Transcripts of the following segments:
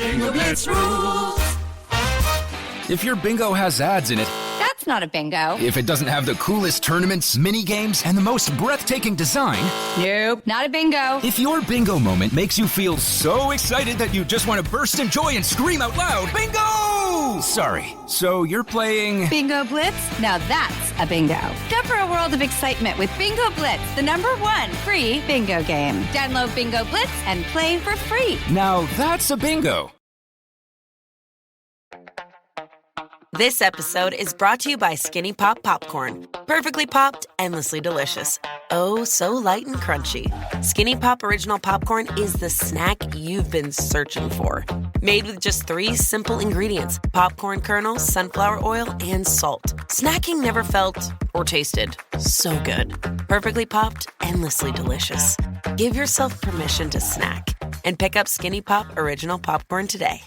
Bingo Blitz rules. If your bingo has ads in it, That's not a bingo. if it doesn't have the coolest tournaments, mini games, and the most breathtaking design, Nope, not a bingo. if your bingo moment makes you feel so excited that you just want to burst in joy and scream out loud, bingo! Sorry, so you're playing... Bingo Blitz? Now that's a bingo. Go for a world of excitement with Bingo Blitz, the #1 free bingo game. Download Bingo Blitz and play for free. Now that's a bingo. This episode is brought to you by Skinny Pop Popcorn. Perfectly popped, endlessly delicious. Oh, so light and crunchy. Skinny Pop Original Popcorn is the snack you've been searching for. Made with just 3 simple ingredients: popcorn kernels, sunflower oil, and salt. Snacking never felt or tasted so good. Perfectly popped, endlessly delicious. Give yourself permission to snack and pick up Skinny Pop Original Popcorn today.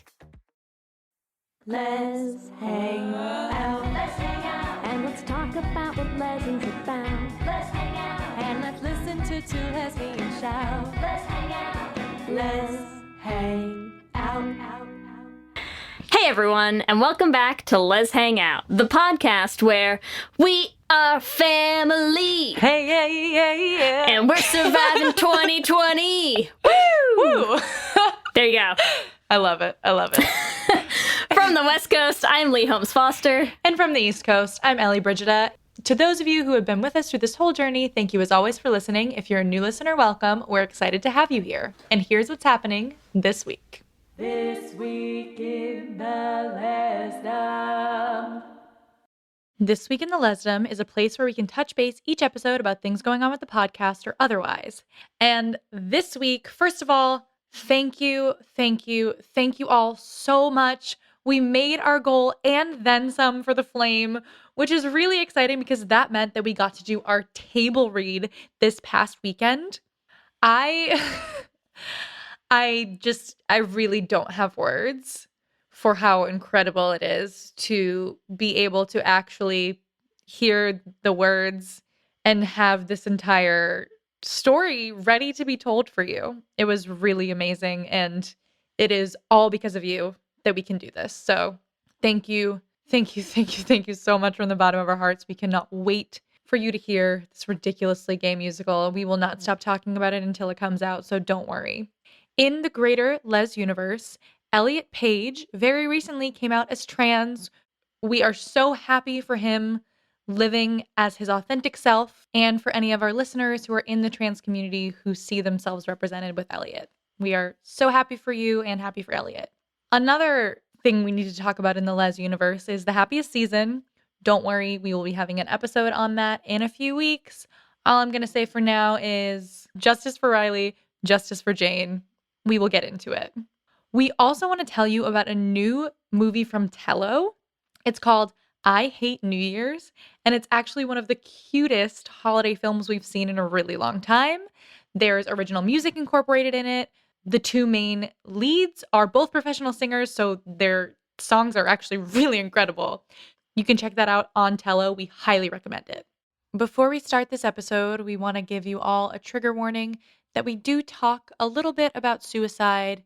Let's hang out. Let's hang out. And let's talk about what Legend's about. Let's hang out. And let's listen to two lesbians shout. Let's hang out. Let's hang out. Hey everyone, and welcome back to Let's Hang Out, the podcast where we are family. Hey, yeah. And we're surviving 2020. Woo! There you go. I love it. From the West Coast, I'm Lee Holmes Foster. And from the East Coast, I'm Ellie Brigida. To those of you who have been with us through this whole journey, thank you as always for listening. If you're a new listener, welcome. We're excited to have you here. And here's what's happening this week. This week in the Lesdom. This Week in the Lesdom is a place where we can touch base each episode about things going on with the podcast or otherwise. And this week, first of all, thank you all so much. We made our goal and then some for the Flame, which is really exciting because that meant that we got to do our table read this past weekend. I really don't have words for how incredible it is to be able to actually hear the words and have this entire story ready to be told for you. It was really amazing, and it is all because of you that we can do this. So thank you so much from the bottom of our hearts. We cannot wait for you to hear this ridiculously gay musical. We will not stop talking about it until it comes out, so don't worry. In the greater Les universe, Elliot Page very recently came out as trans. We are so happy for him living as his authentic self, and for any of our listeners who are in the trans community who see themselves represented with Elliot. We are so happy for you and happy for Elliot. Another thing we need to talk about in the Les universe is the happiest season. Don't worry, we will be having an episode on that in a few weeks. All I'm going to say for now is justice for Riley, justice for Jane. We will get into it. We also want to tell you about a new movie from Tello. It's called I Hate New Year's, and it's actually one of the cutest holiday films we've seen in a really long time. There's original music incorporated in it. The two main leads are both professional singers, so their songs are actually really incredible. You can check that out on Tello. We highly recommend it. Before we start this episode, we want to give you all a trigger warning that we do talk a little bit about suicide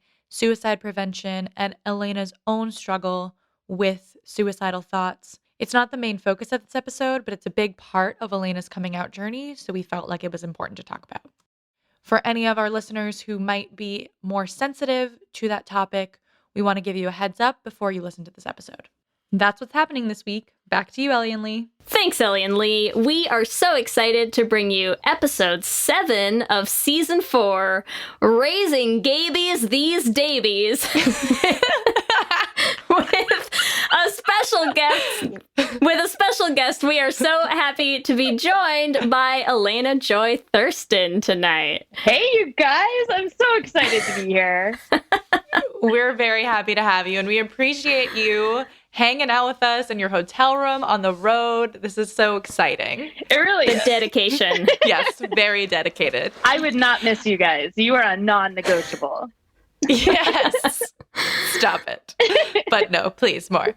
prevention, and Elena's own struggle with suicidal thoughts. It's not the main focus of this episode, but it's a big part of Elena's coming out journey, so we felt like it was important to talk about. For any of our listeners who might be more sensitive to that topic, we want to give you a heads up before you listen to this episode. That's what's happening this week. Back to you, Ellie and Lee. Thanks, Ellie and Lee. We are so excited to bring you episode 7 of season 4, Raising Gaybies These Day-bies. With a special guest, we are so happy to be joined by Elena Joy Thurston tonight. Hey, you guys! I'm so excited to be here. We're very happy to have you, and we appreciate you hanging out with us in your hotel room on the road. This is so exciting. It really is. The dedication. Yes, very dedicated. I would not miss you guys. You are a non-negotiable. Yes. Stop it. But no, please, more.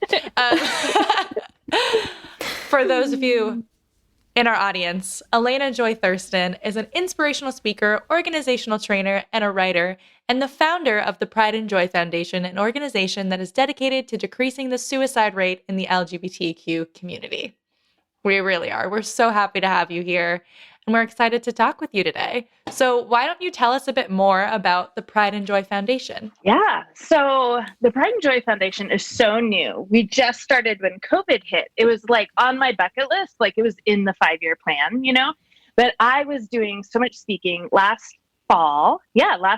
For those of you In our audience, Elena Joy Thurston is an inspirational speaker, organizational trainer, and a writer, and the founder of the Pride and Joy Foundation, an organization that is dedicated to decreasing the suicide rate in the LGBTQ community. We really are. We're so happy to have you here, and we're excited to talk with you today. So why don't you tell us a bit more about the Pride and Joy Foundation? Yeah. So the Pride and Joy Foundation is so new. We just started when COVID hit. It was like on my bucket list, like it was in the 5-year plan, you know, but I was doing so much speaking last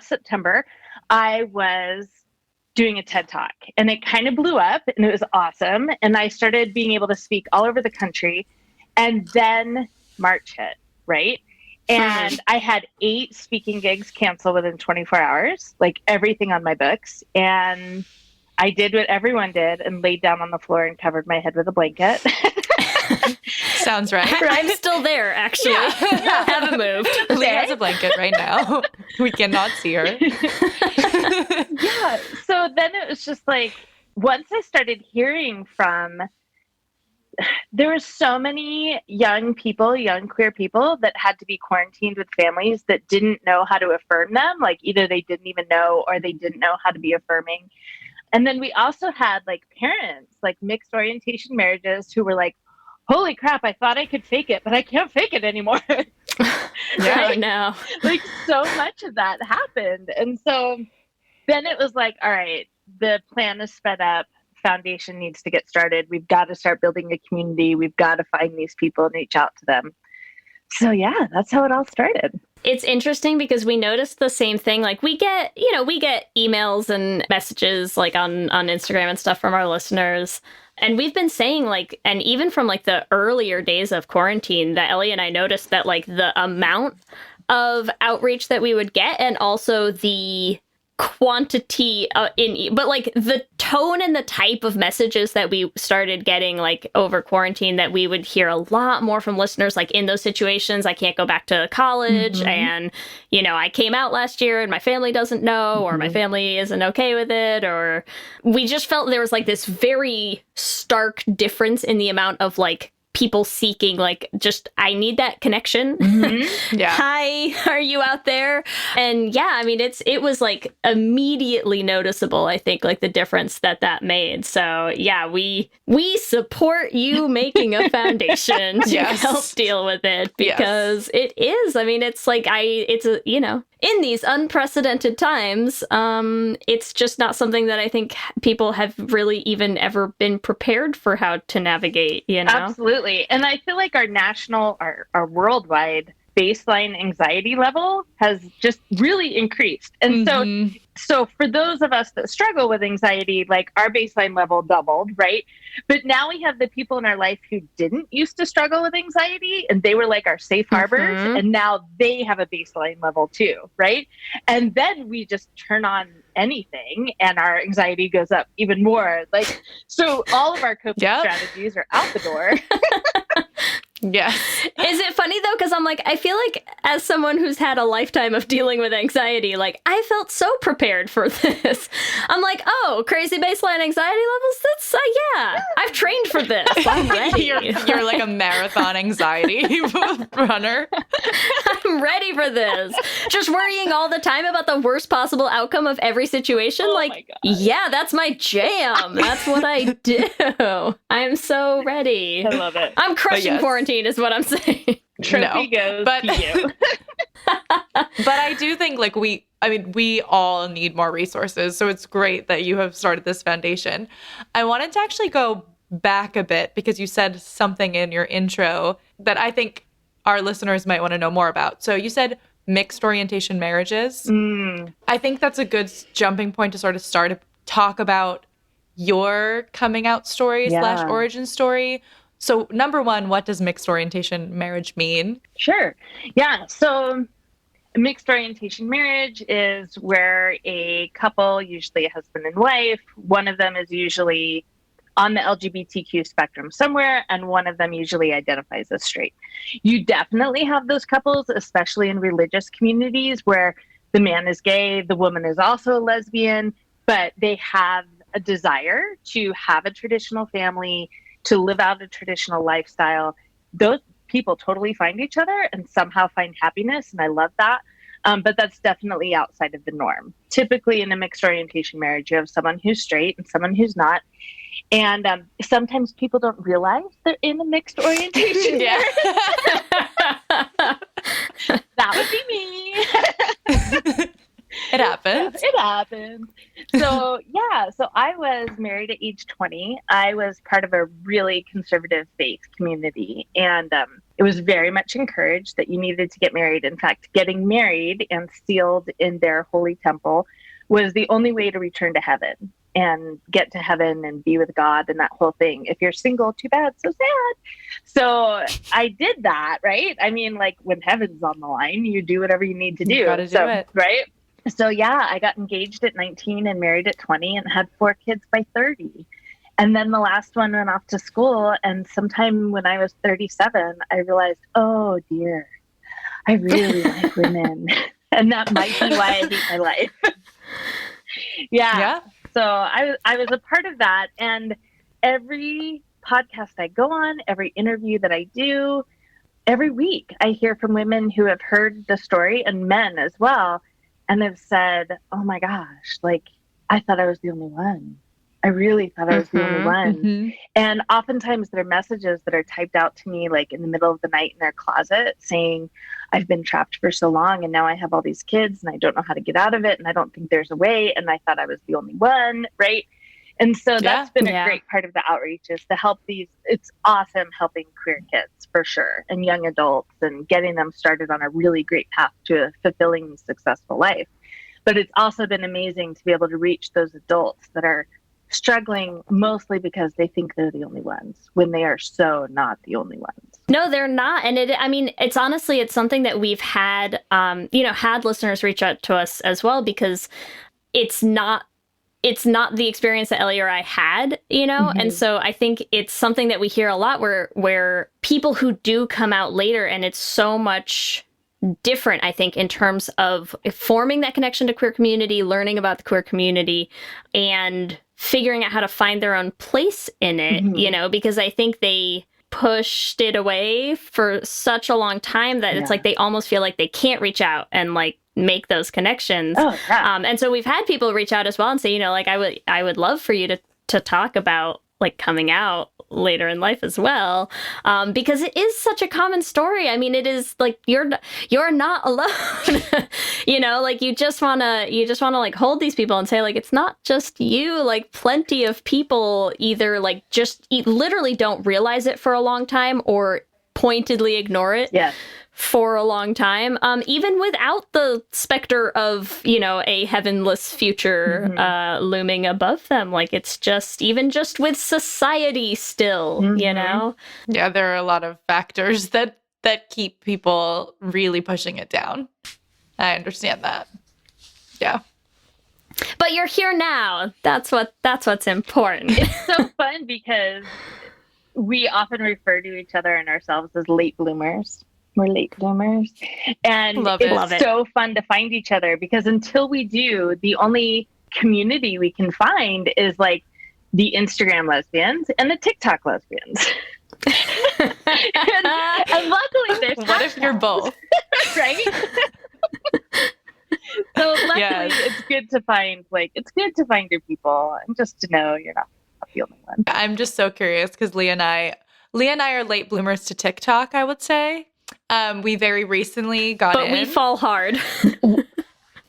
September. I was doing a TED Talk and it kind of blew up and it was awesome. And I started being able to speak all over the country. And then March hit, right? And I had 8 speaking gigs cancel within 24 hours, like everything on my books. And I did what everyone did and laid down on the floor and covered my head with a blanket. Sounds right. I'm still there, actually. Yeah. Haven't moved. Lee has a blanket right now. We cannot see her. Yeah. So then it was just like, once I started hearing from, there were so many young queer people that had to be quarantined with families that didn't know how to affirm them. Like either they didn't even know or they didn't know how to be affirming. And then we also had like parents, like mixed orientation marriages who were like, holy crap, I thought I could fake it, but I can't fake it anymore. Yeah, no. Like so much of that happened. And so then it was like, all right, the plan is sped up. Foundation needs to get started. We've got to start building a community. We've got to find these people and reach out to them. So yeah, that's how it all started. It's interesting because we noticed the same thing. Like we get emails and messages like on Instagram and stuff from our listeners. And we've been saying like, and even from like the earlier days of quarantine, that Ellie and I noticed that like the amount of outreach that we would get and also the quantity but like the tone and the type of messages that we started getting like over quarantine, that we would hear a lot more from listeners like in those situations. I can't go back to college and I came out last year and my family doesn't know, or my family isn't okay with it, or we just felt there was like this very stark difference in the amount of like people seeking like, just I need that connection. Yeah. Hi, are you out there? And yeah, I mean it was like immediately noticeable, I think, like the difference that made. So yeah, we support you making a foundation to help deal with it, because it is, I mean, it's like in these unprecedented times, it's just not something that I think people have really even ever been prepared for how to navigate, Absolutely. And I feel like our worldwide baseline anxiety level has just really increased. And so for those of us that struggle with anxiety, like our baseline level doubled, right? But now we have the people in our life who didn't used to struggle with anxiety, and they were like our safe harbors, and now they have a baseline level too, right? And then we just turn on anything and our anxiety goes up even more. Like, so all of our coping strategies are out the door. Yes. Is it funny though? Because I'm like, I feel like as someone who's had a lifetime of dealing with anxiety, like I felt so prepared for this. I'm like, oh, crazy baseline anxiety levels? That's, I've trained for this. I'm ready. You're like a marathon anxiety runner. I'm ready for this. Just worrying all the time about the worst possible outcome of every situation. Oh like, yeah, that's my jam. That's what I do. I'm so ready. I love it. I'm crushing quarantine is what I'm saying. Trophy goes to you. But I do think like we all need more resources. So it's great that you have started this foundation. I wanted to actually go back a bit because you said something in your intro that I think our listeners might want to know more about. So you said mixed orientation marriages. I think that's a good jumping point to sort of start to talk about your coming out story / origin story. So number one, what does mixed orientation marriage mean? Sure. Yeah. So mixed orientation marriage is where a couple, usually a husband and wife, one of them is usually on the LGBTQ spectrum somewhere, and one of them usually identifies as straight. You definitely have those couples, especially in religious communities where the man is gay, the woman is also a lesbian, but they have a desire to have a traditional family, to live out a traditional lifestyle. Those people totally find each other and somehow find happiness. And I love that. But that's definitely outside of the norm. Typically in a mixed orientation marriage, you have someone who's straight and someone who's not. And sometimes people don't realize they're in a mixed orientation marriage. That would be me. It happens. It happens. So, so I was married at age 20. I was part of a really conservative faith community. And it was very much encouraged that you needed to get married. In fact, getting married and sealed in their holy temple was the only way to return to heaven and get to heaven and be with God and that whole thing. If you're single, too bad, so sad. So I did that, right? I mean, like when heaven's on the line, you do whatever you need to do. You gotta do it. Right? So I got engaged at 19 and married at 20 and had 4 kids by 30. And then the last one went off to school. And sometime when I was 37, I realized, oh dear, I really like women. And that might be why I hate my life. Yeah. So I was a part of that. And every podcast I go on, every interview that I do, every week I hear from women who have heard the story, and men as well, and have said, oh my gosh, like I thought I was the only one. I really thought I was the only one. And oftentimes there are messages that are typed out to me like in the middle of the night in their closet saying, I've been trapped for so long and now I have all these kids and I don't know how to get out of it and I don't think there's a way and I thought I was the only one, right? And so that's been a great part of the outreach is to help it's awesome helping queer kids for sure and young adults and getting them started on a really great path to a fulfilling, successful life. But it's also been amazing to be able to reach those adults that are struggling mostly because they think they're the only ones when they are so not the only ones. No, they're not. And it's honestly, it's something that we've had, had listeners reach out to us as well, because it's not the experience that Ellie or I had, And so I think it's something that we hear a lot where people who do come out later, and it's so much different, I think, in terms of forming that connection to queer community, learning about the queer community, and figuring out how to find their own place in it, because I think they pushed it away for such a long time that it's like they almost feel like they can't reach out and like make those connections. And so we've had people reach out as well and say, like, I would love for you to talk about like coming out later in life as well, because it is such a common story. I mean, it is like you're not alone. Like you just wanna like hold these people and say like it's not just you. Like plenty of people either like just literally don't realize it for a long time or pointedly ignore it. For a long time, even without the specter of, a heavenless future looming above them. Like it's just with society still, Yeah, there are a lot of factors that keep people really pushing it down. I understand that. Yeah. But you're here now. That's what's important. It's so fun because we often refer to each other and ourselves as late bloomers. We're late bloomers. And it's so fun to find each other because until we do, the only community we can find is like the Instagram lesbians and the TikTok lesbians. and luckily there's what if you're both? Right? So luckily it's good to find your people and just to know you're not the only one. I'm just so curious because Leah and I are late bloomers to TikTok, I would say. We very recently got in. But we fall hard.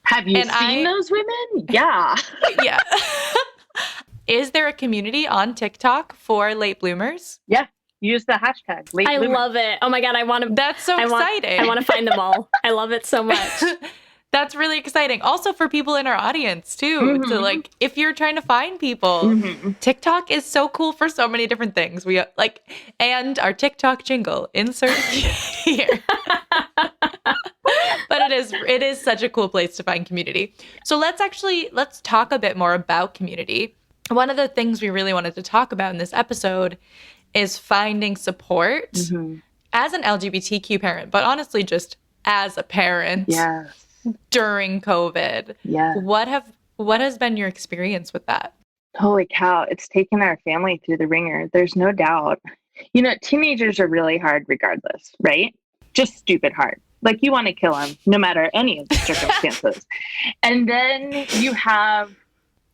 Have you seen those women? Yeah. Yeah. Is there a community on TikTok for late bloomers? Yeah. Use the hashtag late bloomers. I love it. Oh my God. That's so exciting. I want to find them all. I love it so much. That's really exciting. Also for people in our audience too. So like if you're trying to find people, TikTok is so cool for so many different things. We and our TikTok jingle insert here. But it is such a cool place to find community. So let's talk a bit more about community. One of the things we really wanted to talk about in this episode is finding support as an LGBTQ parent, but honestly just as a parent. Yes. During COVID. Yeah. What has been your experience with that? Holy cow. It's taken our family through the ringer. There's no doubt. Teenagers are really hard regardless, right? Just stupid hard. Like you want to kill them no matter any of the circumstances. And then you have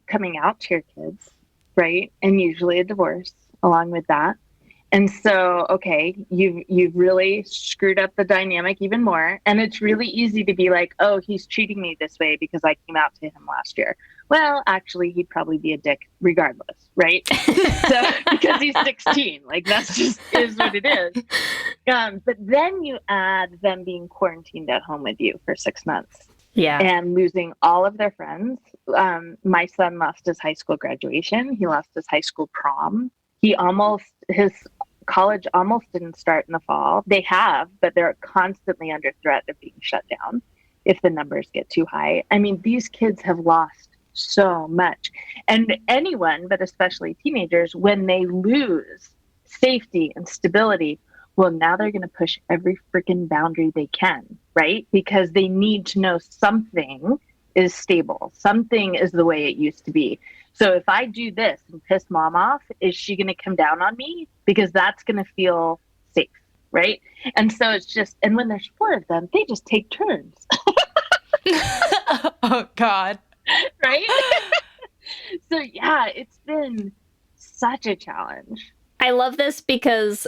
coming out to your kids, right? And usually a divorce along with that. And so, okay, you've really screwed up the dynamic even more. And it's really easy to be like, oh, he's treating me this way because I came out to him last year. Well, actually, he'd probably be a dick regardless, right? So because he's 16, like that's just is what it is. But then you add them being quarantined at home with you for 6 months. Yeah. And losing all of their friends. My son lost his high school graduation. He lost his high school prom. His college almost didn't start in the fall. They have, but they're constantly under threat of being shut down if the numbers get too high. I mean, these kids have lost so much. And anyone, but especially teenagers, when they lose safety and stability, well, now they're going to push every freaking boundary they can, right? Because they need to know something is stable. Something is the way it used to be. So if I do this and piss mom off, is she going to come down on me? Because that's going to feel safe, right? And so it's just, and when there's 4 of them, they just take turns. Oh, God. Right? So yeah, it's been such a challenge. I love this because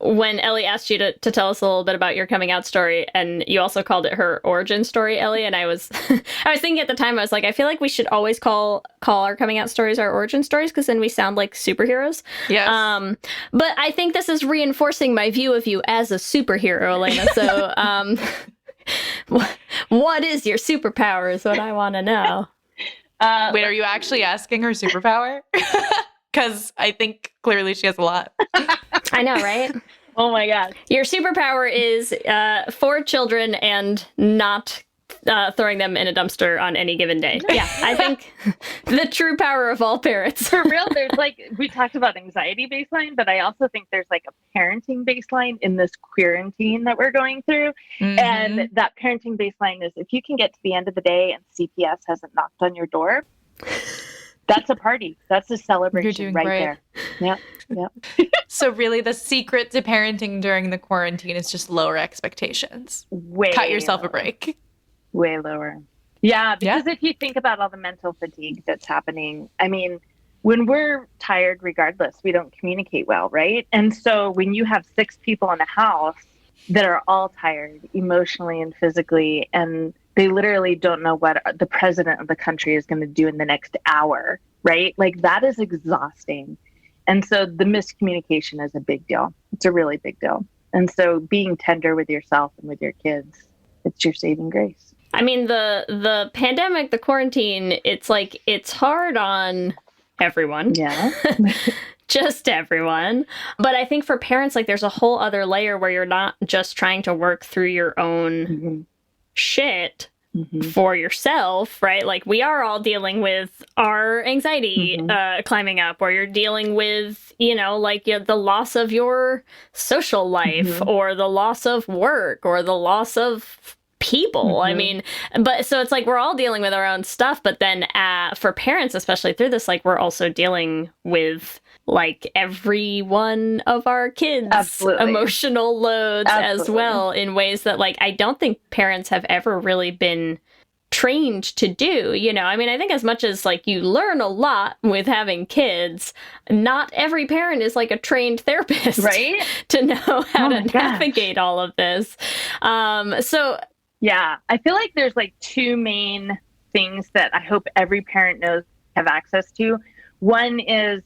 when Ellie asked you to tell us a little bit about your coming out story, and you also called it her origin story, Ellie, and I was I was thinking at the time, I was like, I feel like we should always call our coming out stories our origin stories, because then we sound like superheroes. Yes. But I think this is reinforcing my view of you as a superhero, Elena. So what is your superpower is what I want to know. Wait, are you actually asking her superpower? Because I think clearly she has a lot. I know, right? Oh my God. Your superpower is 4 children and not throwing them in a dumpster on any given day. Yeah, I think the true power of all parents. For real, there's we talked about anxiety baseline, but I also think there's a parenting baseline in this quarantine that we're going through. Mm-hmm. And that parenting baseline is if you can get to the end of the day and CPS hasn't knocked on your door, that's a party. That's a celebration right there. Yeah. Yeah. So really the secret to parenting during the quarantine is just lower expectations. Cut yourself a break. Way lower. Yeah, because if you think about all the mental fatigue that's happening, I mean, when we're tired, regardless, we don't communicate well, right? And so when you have 6 people in a house that are all tired emotionally and physically, and they literally don't know what the president of the country is going to do in the next hour, right? Like that is exhausting. And so the miscommunication is a big deal. It's a really big deal. And so being tender with yourself and with your kids, it's your saving grace. I mean, the pandemic, the quarantine, it's hard on everyone. Yeah. Just everyone. But I think for parents, there's a whole other layer where you're not just trying to work through your own shit for yourself, right? We are all dealing with our anxiety climbing up, or you're dealing with, the loss of your social life or the loss of work or the loss of people. I mean, but so it's we're all dealing with our own stuff, but then for parents, especially through this, we're also dealing with every one of our kids' emotional loads as well, in ways that I don't think parents have ever really been trained to do. I mean, I think as much as you learn a lot with having kids, not every parent is a trained therapist, right? To know how to navigate all of this. So yeah, I feel there's 2 main things that I hope every parent knows, have access to. One is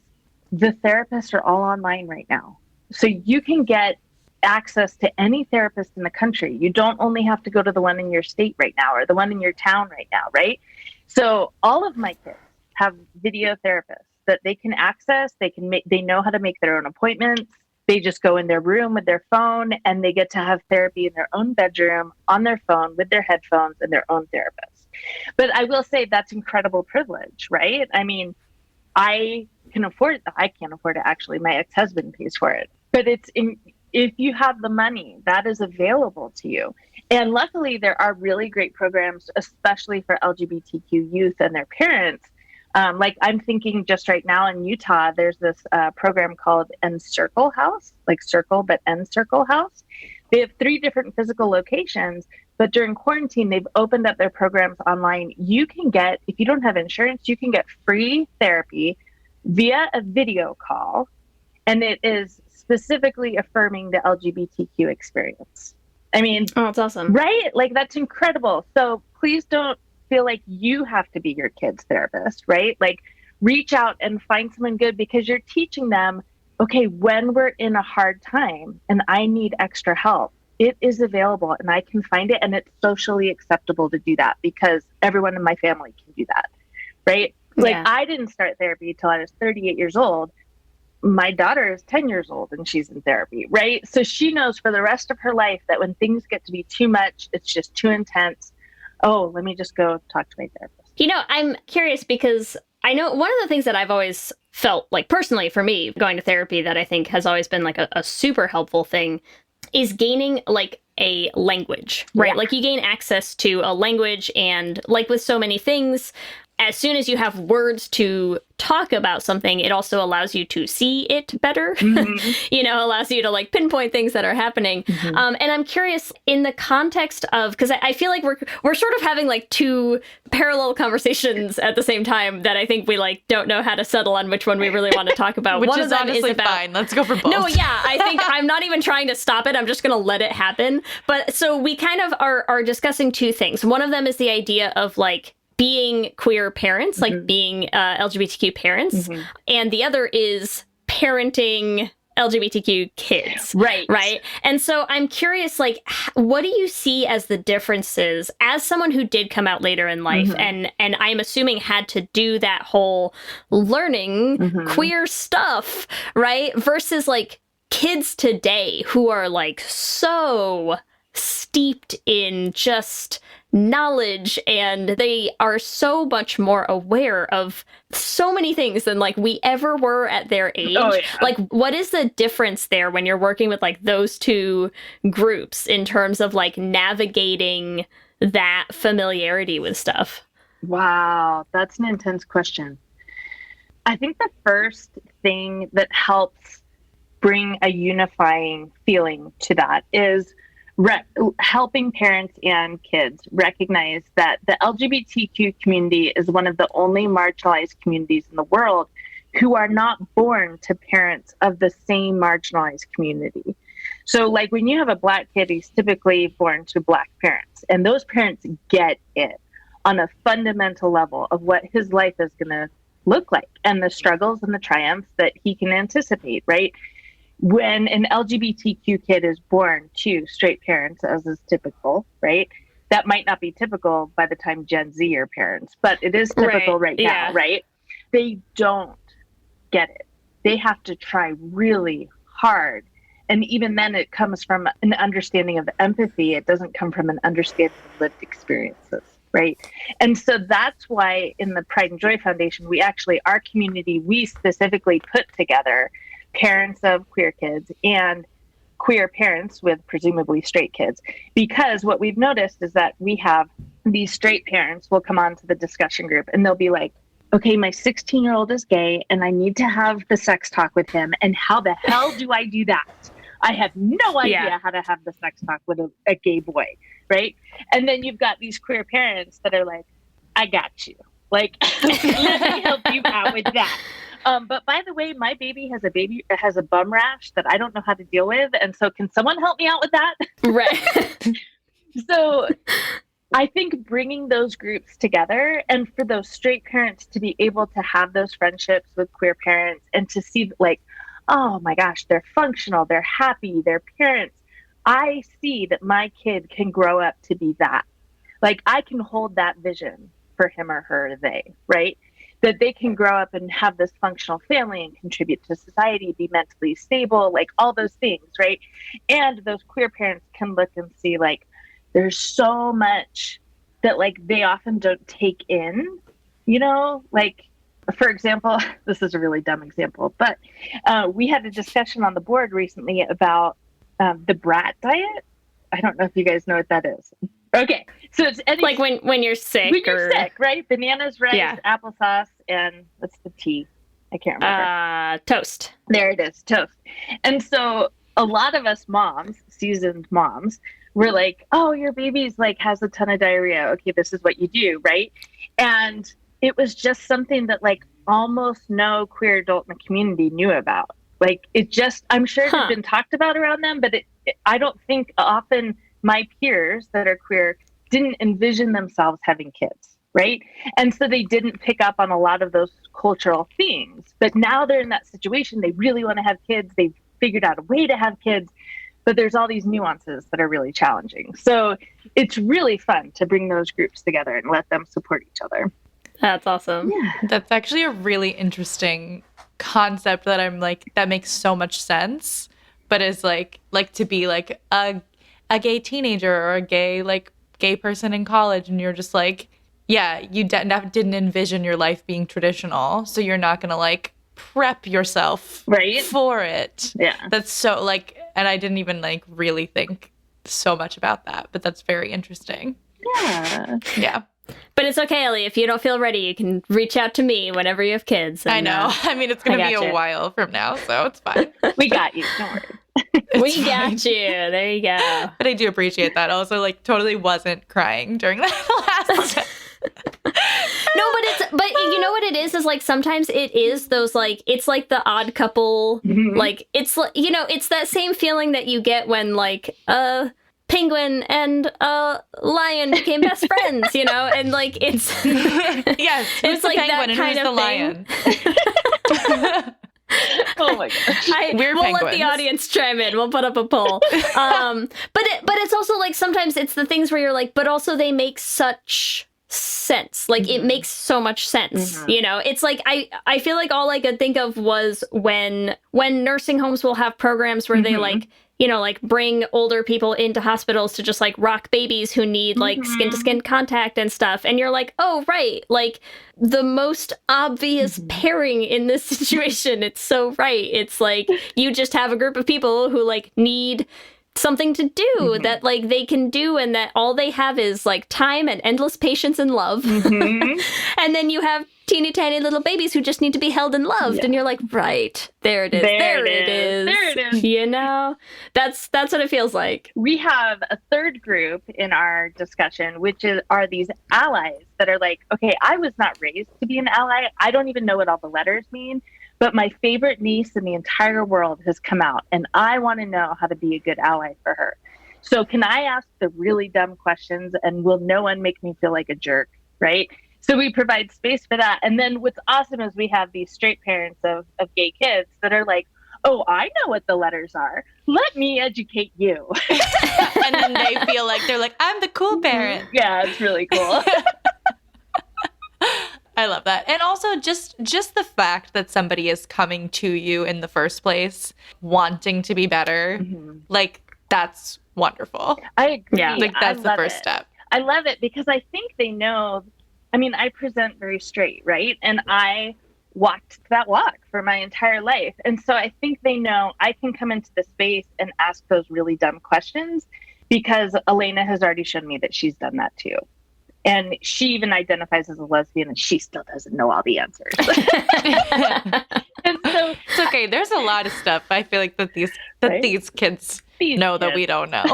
the therapists are all online right now. So you can get access to any therapist in the country. You don't only have to go to the one in your state right now or the one in your town right now, right? So all of my kids have video therapists that they can access. They know how to make their own appointments. They just go in their room with their phone and they get to have therapy in their own bedroom, on their phone, with their headphones and their own therapist. But I will say that's incredible privilege, right? I mean, I can't afford it, actually. My ex-husband pays for it. But if you have the money, that is available to you. And luckily, there are really great programs, especially for LGBTQ youth and their parents, Like I'm thinking just right now in Utah, there's this program called Encircle House, like circle, but Encircle House. They have 3 different physical locations, but during quarantine, they've opened up their programs online. You can get, if you don't have insurance, you can get free therapy via a video call. And it is specifically affirming the LGBTQ experience. I mean, oh, that's awesome. Right? Like that's incredible. So please don't feel like you have to be your kid's therapist, right? Like reach out and find someone good, because you're teaching them, okay, when we're in a hard time and I need extra help, it is available and I can find it, and it's socially acceptable to do that because everyone in my family can do that, right? Like I didn't start therapy till I was 38 years old. My daughter is 10 years old and she's in therapy, right? So she knows for the rest of her life that when things get to be too much, it's just too intense. Oh, let me just go talk to my therapist. You know, I'm curious because I know one of the things that I've always felt like personally for me going to therapy that I think has always been like a super helpful thing is gaining like a language, right? Yeah. Like you gain access to a language, and like with so many things, as soon as you have words to talk about something, it also allows you to see it better, you know, allows you to like pinpoint things that are happening. And I'm curious in the context of, because I feel like we're sort of having like 2 parallel conversations at the same time that I think we like don't know how to settle on which one we really want to talk about. Which one is of them honestly is about, fine. Let's go for both. No, yeah, I think I'm not even trying to stop it. I'm just going to let it happen. But so we kind of are discussing 2 things. One of them is the idea of like being queer parents, like being LGBTQ parents. And the other is parenting LGBTQ kids. Right. Right. And so I'm curious, like, what do you see as the differences as someone who did come out later in life and I'm assuming had to do that whole learning queer stuff, right? Versus like kids today who are like so steeped in just knowledge, and they are so much more aware of so many things than like we ever were at their age. Oh, yeah. Like, what is the difference there when you're working with like those 2 groups in terms of like navigating that familiarity with stuff? Wow, that's an intense question. I think the first thing that helps bring a unifying feeling to that is helping parents and kids recognize that the LGBTQ community is one of the only marginalized communities in the world who are not born to parents of the same marginalized community. So like when you have a Black kid, he's typically born to Black parents, and those parents get it on a fundamental level of what his life is going to look like and the struggles and the triumphs that he can anticipate, right? When an LGBTQ kid is born to straight parents, as is typical, right? That might not be typical by the time Gen Z are parents, but it is typical right now, right? They don't get it. They have to try really hard. And even then it comes from an understanding of empathy. It doesn't come from an understanding of lived experiences, right? And so that's why in the Pride and Joy Foundation, our community, we specifically put together parents of queer kids and queer parents with presumably straight kids, because what we've noticed is that we have these straight parents will come on to the discussion group and they'll be like, okay, my 16-year-old is gay and I need to have the sex talk with him, and how the hell do I do that? I have no idea how to have the sex talk with a gay boy, right? And then you've got these queer parents that are like, I got you, like let me help you out with that. But by the way, my baby has a bum rash that I don't know how to deal with. And so can someone help me out with that? Right. So I think bringing those groups together, and for those straight parents to be able to have those friendships with queer parents and to see like, oh my gosh, they're functional, they're happy, they're parents. I see that my kid can grow up to be that. Like I can hold that vision for him or her, they, right? That they can grow up and have this functional family and contribute to society, be mentally stable, like all those things, right? And those queer parents can look and see like there's so much that like they often don't take in, you know, like for example, this is a really dumb example, but we had a discussion on the board recently about the brat diet. I don't know if you guys know what that is. Okay. So it's Like when you're sick. when you're sick, right? Bananas, rice, Yeah. applesauce, and what's the tea? I can't remember. Toast. There it is, toast. And so a lot of us moms, seasoned moms, were like, oh, your baby's like has a ton of diarrhea. Okay, this is what you do, right? And it was just something that like almost no queer adult in the community knew about. Like it just, I'm sure it had been talked about around them, but I don't think often my peers that are queer didn't envision themselves having kids, right? And so they didn't pick up on a lot of those cultural things. But now they're in that situation. They really want to have kids. They've figured out a way to have kids, but there's all these nuances that are really challenging. So it's really fun to bring those groups together and let them support each other. That's awesome. Yeah. That's actually a really interesting concept that I'm like, that makes so much sense, but is like to be like a gay teenager or a gay person in college, and you're just like, yeah, you didn't envision your life being traditional, so you're not gonna like prep yourself right for it. Yeah, that's so like, and I didn't even like really think so much about that, but that's very interesting. Yeah. But it's okay, Ellie. If you don't feel ready, you can reach out to me whenever you have kids. I know. I mean, it's going to be a while from now, so it's fine. We got you. Don't worry. We got you. There you go. But I do appreciate that. Also, like, totally wasn't crying during that last No, but you know what it is like sometimes it is those like, it's like the odd couple, like it's, you know, it's that same feeling that you get when like, penguin and a lion became best friends, you know, and like it's yes, it's like that kind of lion. Oh my gosh, we'll penguins. Let the audience chime in. We'll put up a poll. But it's also like sometimes it's the things where you're like, but also they make such sense. Like it makes so much sense. You know, it's like I feel like all I could think of was when nursing homes will have programs where they like, you know, like bring older people into hospitals to just like rock babies who need like skin to skin contact and stuff. And you're like, oh, right. Like the most obvious pairing in this situation. It's so right. It's like you just have a group of people who like need something to do that like they can do, and that all they have is like time and endless patience and love. And then you have teeny tiny little babies who just need to be held and loved. And you're like, right, there it is. There it is. You know, that's what it feels like. We have a third group in our discussion, which are these allies that are like, okay, I was not raised to be an ally. I don't even know what all the letters mean. But my favorite niece in the entire world has come out, and I want to know how to be a good ally for her. So can I ask the really dumb questions, and will no one make me feel like a jerk, right? So we provide space for that. And then what's awesome is we have these straight parents of gay kids that are like, oh, I know what the letters are. Let me educate you. And then they feel like they're like, I'm the cool parent. Yeah, it's really cool. I love that. And also just the fact that somebody is coming to you in the first place, wanting to be better, like that's wonderful. I agree. Yeah. Like that's the first step. I love it because I think they know, I mean, I present very straight, right? And I walked that walk for my entire life. And so I think they know I can come into the space and ask those really dumb questions because Elena has already shown me that she's done that too. And she even identifies as a lesbian, and she still doesn't know all the answers. And so it's okay. There's a lot of stuff I feel like that these kids know that we don't know.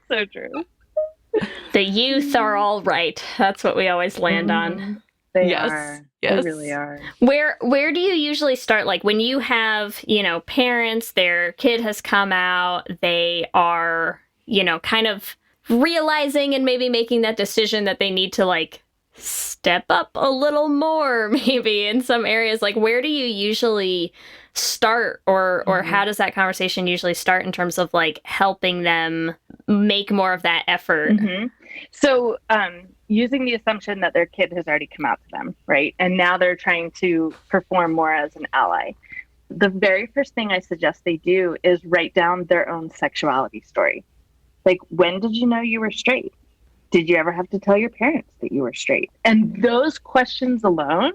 So true. The youth are all right. That's what we always land on. They are. Yes. They really are. Where do you usually start? Like when you have, you know, parents, their kid has come out, they are, you know, kind of realizing and maybe making that decision that they need to like step up a little more maybe in some areas. Like where do you usually start or how does that conversation usually start in terms of like helping them make more of that effort? So using the assumption that their kid has already come out to them, right? And now they're trying to perform more as an ally. The very first thing I suggest they do is write down their own sexuality story. Like, when did you know you were straight? Did you ever have to tell your parents that you were straight? And those questions alone,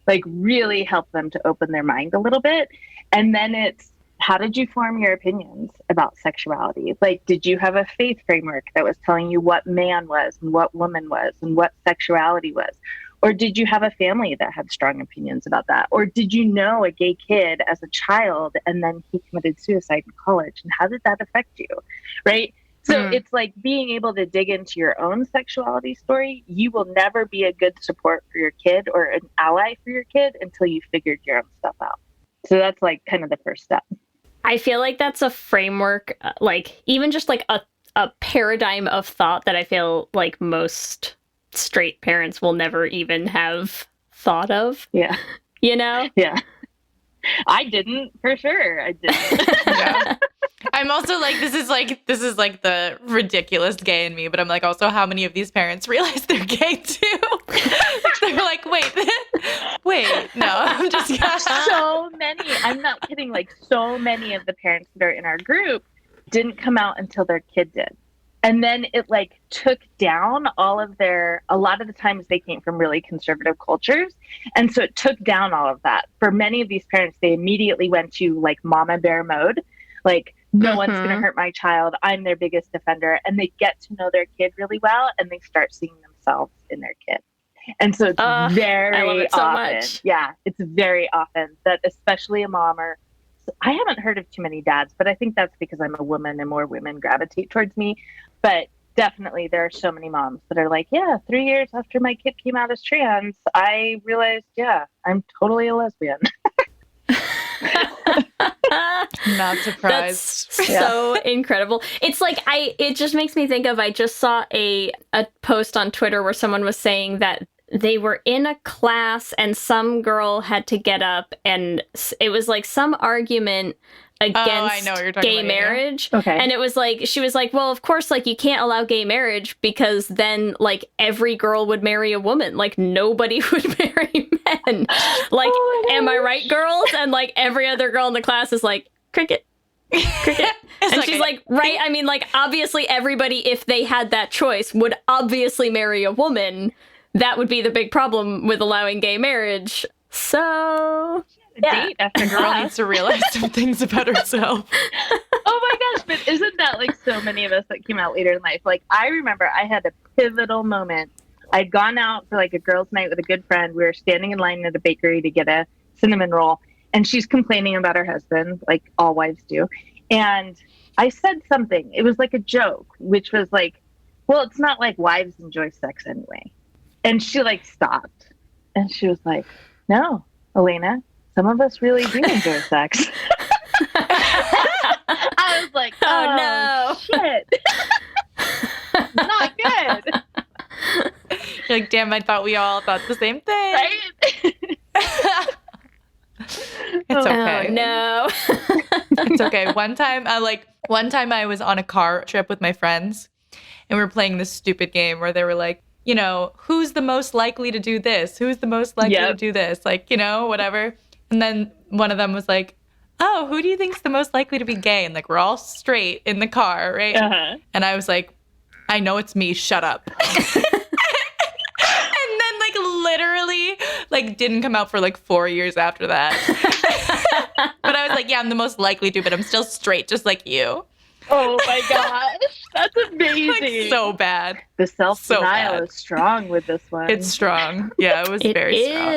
like, really help them to open their mind a little bit. And then it's, how did you form your opinions about sexuality? Like, did you have a faith framework that was telling you what man was and what woman was and what sexuality was? Or did you have a family that had strong opinions about that? Or did you know a gay kid as a child and then he committed suicide in college? And how did that affect you? Right? So it's like being able to dig into your own sexuality story. You will never be a good support for your kid or an ally for your kid until you figured your own stuff out. So that's like kind of the first step. I feel like that's a framework, like even just like a paradigm of thought that I feel like most straight parents will never even have thought of. Yeah. You know? Yeah. I didn't, for sure. I didn't. Yeah. I'm also like, this is like the ridiculous gay in me, but I'm like, also, how many of these parents realize they're gay too? They're like, wait, no, I'm just so many. I'm not kidding. Like, so many of the parents that are in our group didn't come out until their kid did. And then it like took down a lot of the times they came from really conservative cultures. And so it took down all of that. For many of these parents, they immediately went to like mama bear mode. Like, no one's going to hurt my child. I'm their biggest defender. And they get to know their kid really well. And they start seeing themselves in their kid. And so it's very I love it so often. much. Yeah, it's very often that especially a mom or I haven't heard of too many dads, but I think that's because I'm a woman and more women gravitate towards me. But definitely there are so many moms that are like, yeah, 3 years after my kid came out as trans, I realized, yeah, I'm totally a lesbian. not surprised. That's so incredible. It's like it just makes me think of, I just saw a post on Twitter where someone was saying that they were in a class and some girl had to get up and it was like some argument against gay marriage. Okay. And it was like, she was like, well, of course, like you can't allow gay marriage because then like every girl would marry a woman. Like nobody would marry men. Like, am I right, girls? And like every other girl in the class is like, cricket. And like, she's like, right. I mean, like, obviously everybody, if they had that choice, would obviously marry a woman. That would be the big problem with allowing gay marriage. So, yeah. Date after Girl needs to realize some things about herself. Oh my gosh, but isn't that like so many of us that came out later in life? Like, I remember I had a pivotal moment. I'd gone out for like a girls' night with a good friend. We were standing in line at a bakery to get a cinnamon roll, and she's complaining about her husband, like all wives do. And I said something. It was like a joke, which was like, well, it's not like wives enjoy sex anyway. And she like stopped and she was like, no, Elena, some of us really do enjoy sex. I was like, oh no, shit. Not good. You're like, damn, I thought we all thought the same thing. Right? It's okay. Oh, no. It's okay. One time I was on a car trip with my friends and we were playing this stupid game where they were like, you know, who's the most likely to do this? Who's the most likely to do this? Like, you know, whatever. And then one of them was like, oh, who do you think's the most likely to be gay? And like, we're all straight in the car, right? Uh-huh. And I was like, I know it's me. Shut up. And then like literally like didn't come out for like 4 years after that. But I was like, yeah, I'm the most likely to, but I'm still straight, just like you. Oh my gosh. That's amazing. Like, so bad. The self-denial is strong with this one. It's strong. Yeah, it was very strong.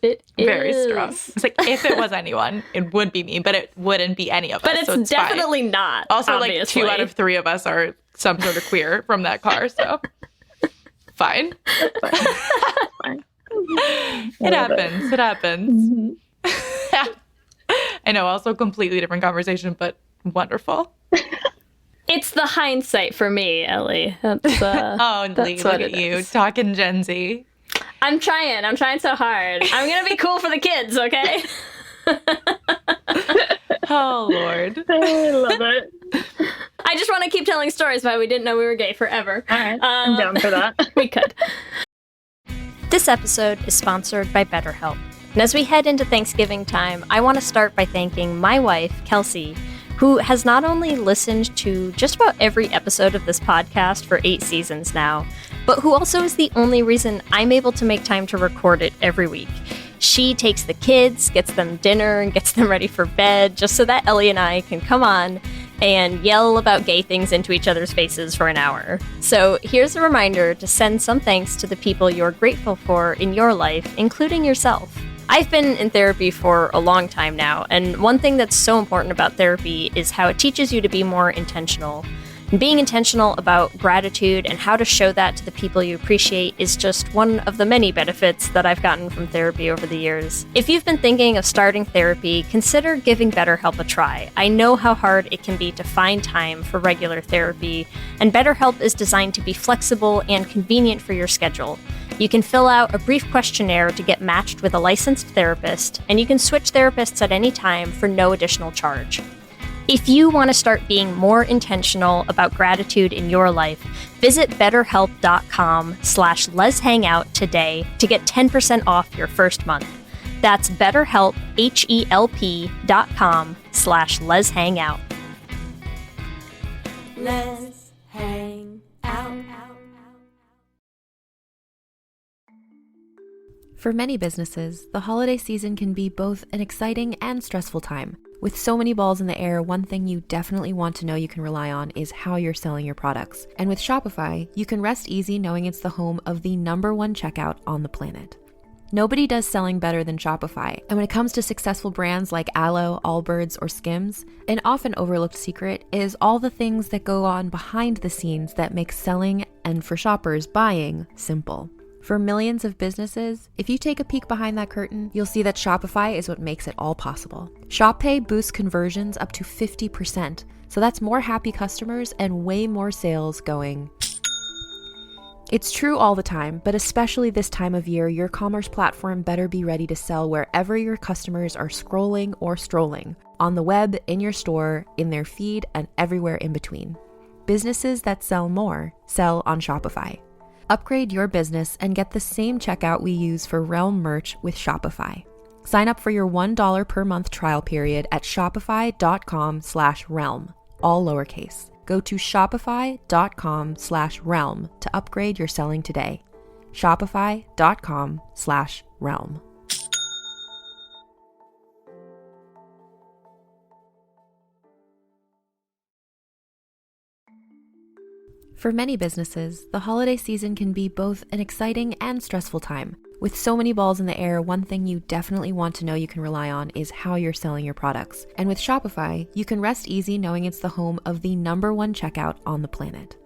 It is. Very strong. It's like, if it was anyone, it would be me, but it wouldn't be any of us. But it's definitely fine. not. Also, obviously. like 2 out of 3 of us are some sort of queer from that car, so fine. Fine. It happens. It happens. Mm-hmm. I know, also completely different conversation, but wonderful. It's the hindsight for me, Ellie. That's, Lee, look at you talking Gen Z. I'm trying so hard. I'm gonna be cool for the kids, okay? Oh Lord, I love it. I just want to keep telling stories about we didn't know we were gay forever. All right, I'm down for that. We could. This episode is sponsored by BetterHelp. And as we head into Thanksgiving time, I want to start by thanking my wife, Kelsey, who has not only listened to just about every episode of this podcast for 8 seasons now, but who also is the only reason I'm able to make time to record it every week. She takes the kids, gets them dinner, and gets them ready for bed just so that Ellie and I can come on and yell about gay things into each other's faces for an hour. So here's a reminder to send some thanks to the people you're grateful for in your life, including yourself. I've been in therapy for a long time now, and one thing that's so important about therapy is how it teaches you to be more intentional. And being intentional about gratitude and how to show that to the people you appreciate is just one of the many benefits that I've gotten from therapy over the years. If you've been thinking of starting therapy, consider giving BetterHelp a try. I know how hard it can be to find time for regular therapy, and BetterHelp is designed to be flexible and convenient for your schedule. You can fill out a brief questionnaire to get matched with a licensed therapist, and you can switch therapists at any time for no additional charge. If you want to start being more intentional about gratitude in your life, visit betterhelp.com/letshangout today to get 10% off your first month. That's BetterHelp, HELP.com/letshangout. Let's hang out. For many businesses, the holiday season can be both an exciting and stressful time. With so many balls in the air, one thing you definitely want to know you can rely on is how you're selling your products. And with Shopify, you can rest easy knowing it's the home of the #1 checkout on the planet. Nobody does selling better than Shopify, and when it comes to successful brands like Aloe, Allbirds, or Skims, an often overlooked secret is all the things that go on behind the scenes that make selling, and for shoppers, buying, simple. For millions of businesses, if you take a peek behind that curtain, you'll see that Shopify is what makes it all possible. Shop Pay boosts conversions up to 50%, so that's more happy customers and way more sales going. It's true all the time, but especially this time of year, your commerce platform better be ready to sell wherever your customers are scrolling or strolling, on the web, in your store, in their feed, and everywhere in between. Businesses that sell more sell on Shopify. Upgrade your business and get the same checkout we use for Realm merch with Shopify. Sign up for your $1 per month trial period at shopify.com/realm, all lowercase. Go to shopify.com/realm to upgrade your selling today. Shopify.com/realm. For many businesses, the holiday season can be both an exciting and stressful time. With so many balls in the air, one thing you definitely want to know you can rely on is how you're selling your products. And with Shopify, you can rest easy knowing it's the home of the #1 checkout on the planet.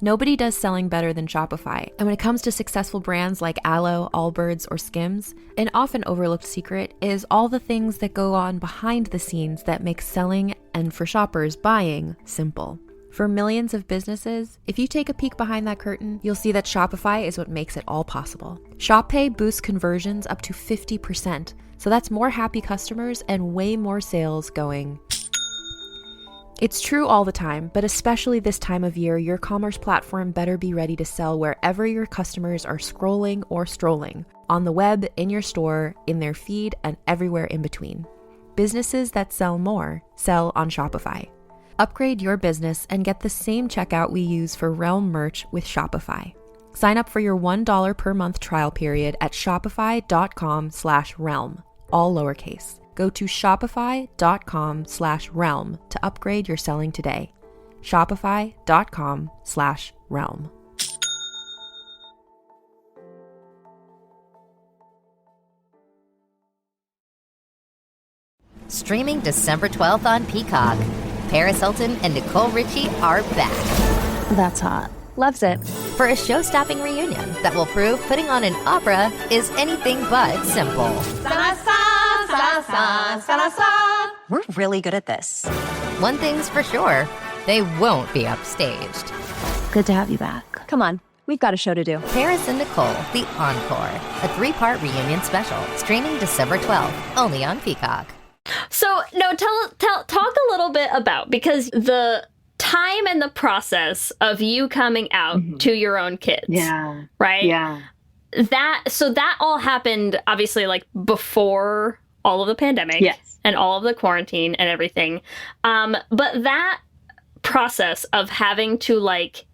Nobody does selling better than Shopify, and when it comes to successful brands like Aloe, Allbirds, or Skims, an often overlooked secret is all the things that go on behind the scenes that make selling, and for shoppers, buying, simple. For millions of businesses, if you take a peek behind that curtain, you'll see that Shopify is what makes it all possible. Shop Pay boosts conversions up to 50%, so that's more happy customers and way more sales going. It's true all the time, but especially this time of year, your commerce platform better be ready to sell wherever your customers are scrolling or strolling, on the web, in your store, in their feed, and everywhere in between. Businesses that sell more sell on Shopify. Upgrade your business and get the same checkout we use for Realm merch with Shopify. Sign up for your $1 per month trial period at shopify.com/realm, all lowercase. Go to shopify.com/realm to upgrade your selling today. Shopify.com/realm. Streaming December 12th on Peacock. Paris Hilton and Nicole Richie are back. That's hot. Loves it. For a show-stopping reunion that will prove putting on an opera is anything but simple. We're really good at this. One thing's for sure, they won't be upstaged. Good to have you back. Come on, we've got a show to do. Paris and Nicole, The Encore, a 3-part reunion special, streaming December 12th, only on Peacock. So, no, talk a little bit about, because the time and the process of you coming out to your own kids. Yeah. Right? Yeah. That all happened, obviously, like, before all of the pandemic. Yes. And all of the quarantine and everything. But that process of having to, like,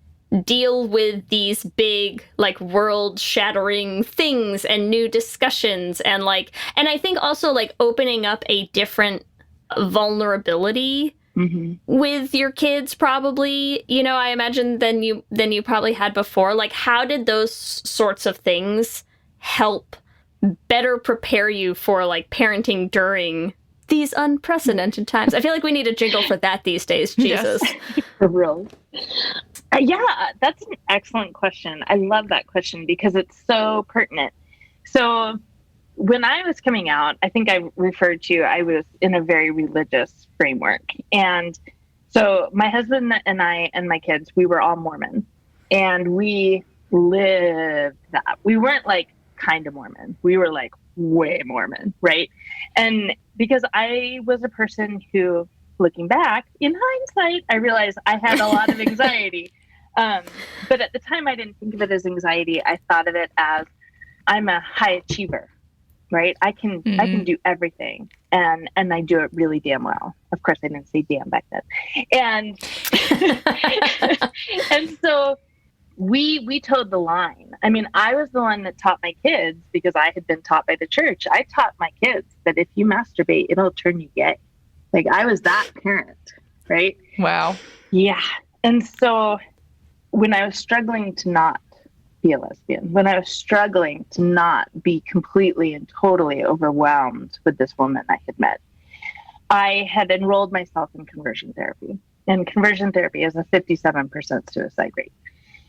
deal with these big, like, world-shattering things and new discussions, and I think also, like, opening up a different vulnerability with your kids, probably, you know, I imagine than you probably had before. Like, how did those sorts of things help better prepare you for, like, parenting during these unprecedented times? I feel like we need a jingle for that these days. Jesus. Yes. For real. Yeah, that's an excellent question. I love that question because it's so pertinent. So when I was coming out, I think I referred to, I was in a very religious framework. And so my husband and I and my kids, we were all Mormon, and we lived that. We weren't like kind of Mormon. We were like way Mormon, right? And because I was a person who, looking back, in hindsight, I realized I had a lot of anxiety. But at the time, I didn't think of it as anxiety. I thought of it as, I'm a high achiever, right? I can do everything, and I do it really damn well. Of course, I didn't say damn back then. And and so we towed the line. I mean, I was the one that taught my kids, because I had been taught by the church. I taught my kids that if you masturbate, it'll turn you gay. Like, I was that parent, right? Wow. Yeah. And so when I was struggling to not be a lesbian, when I was struggling to not be completely and totally overwhelmed with this woman I had met, I had enrolled myself in conversion therapy. And conversion therapy is a 57% suicide rate.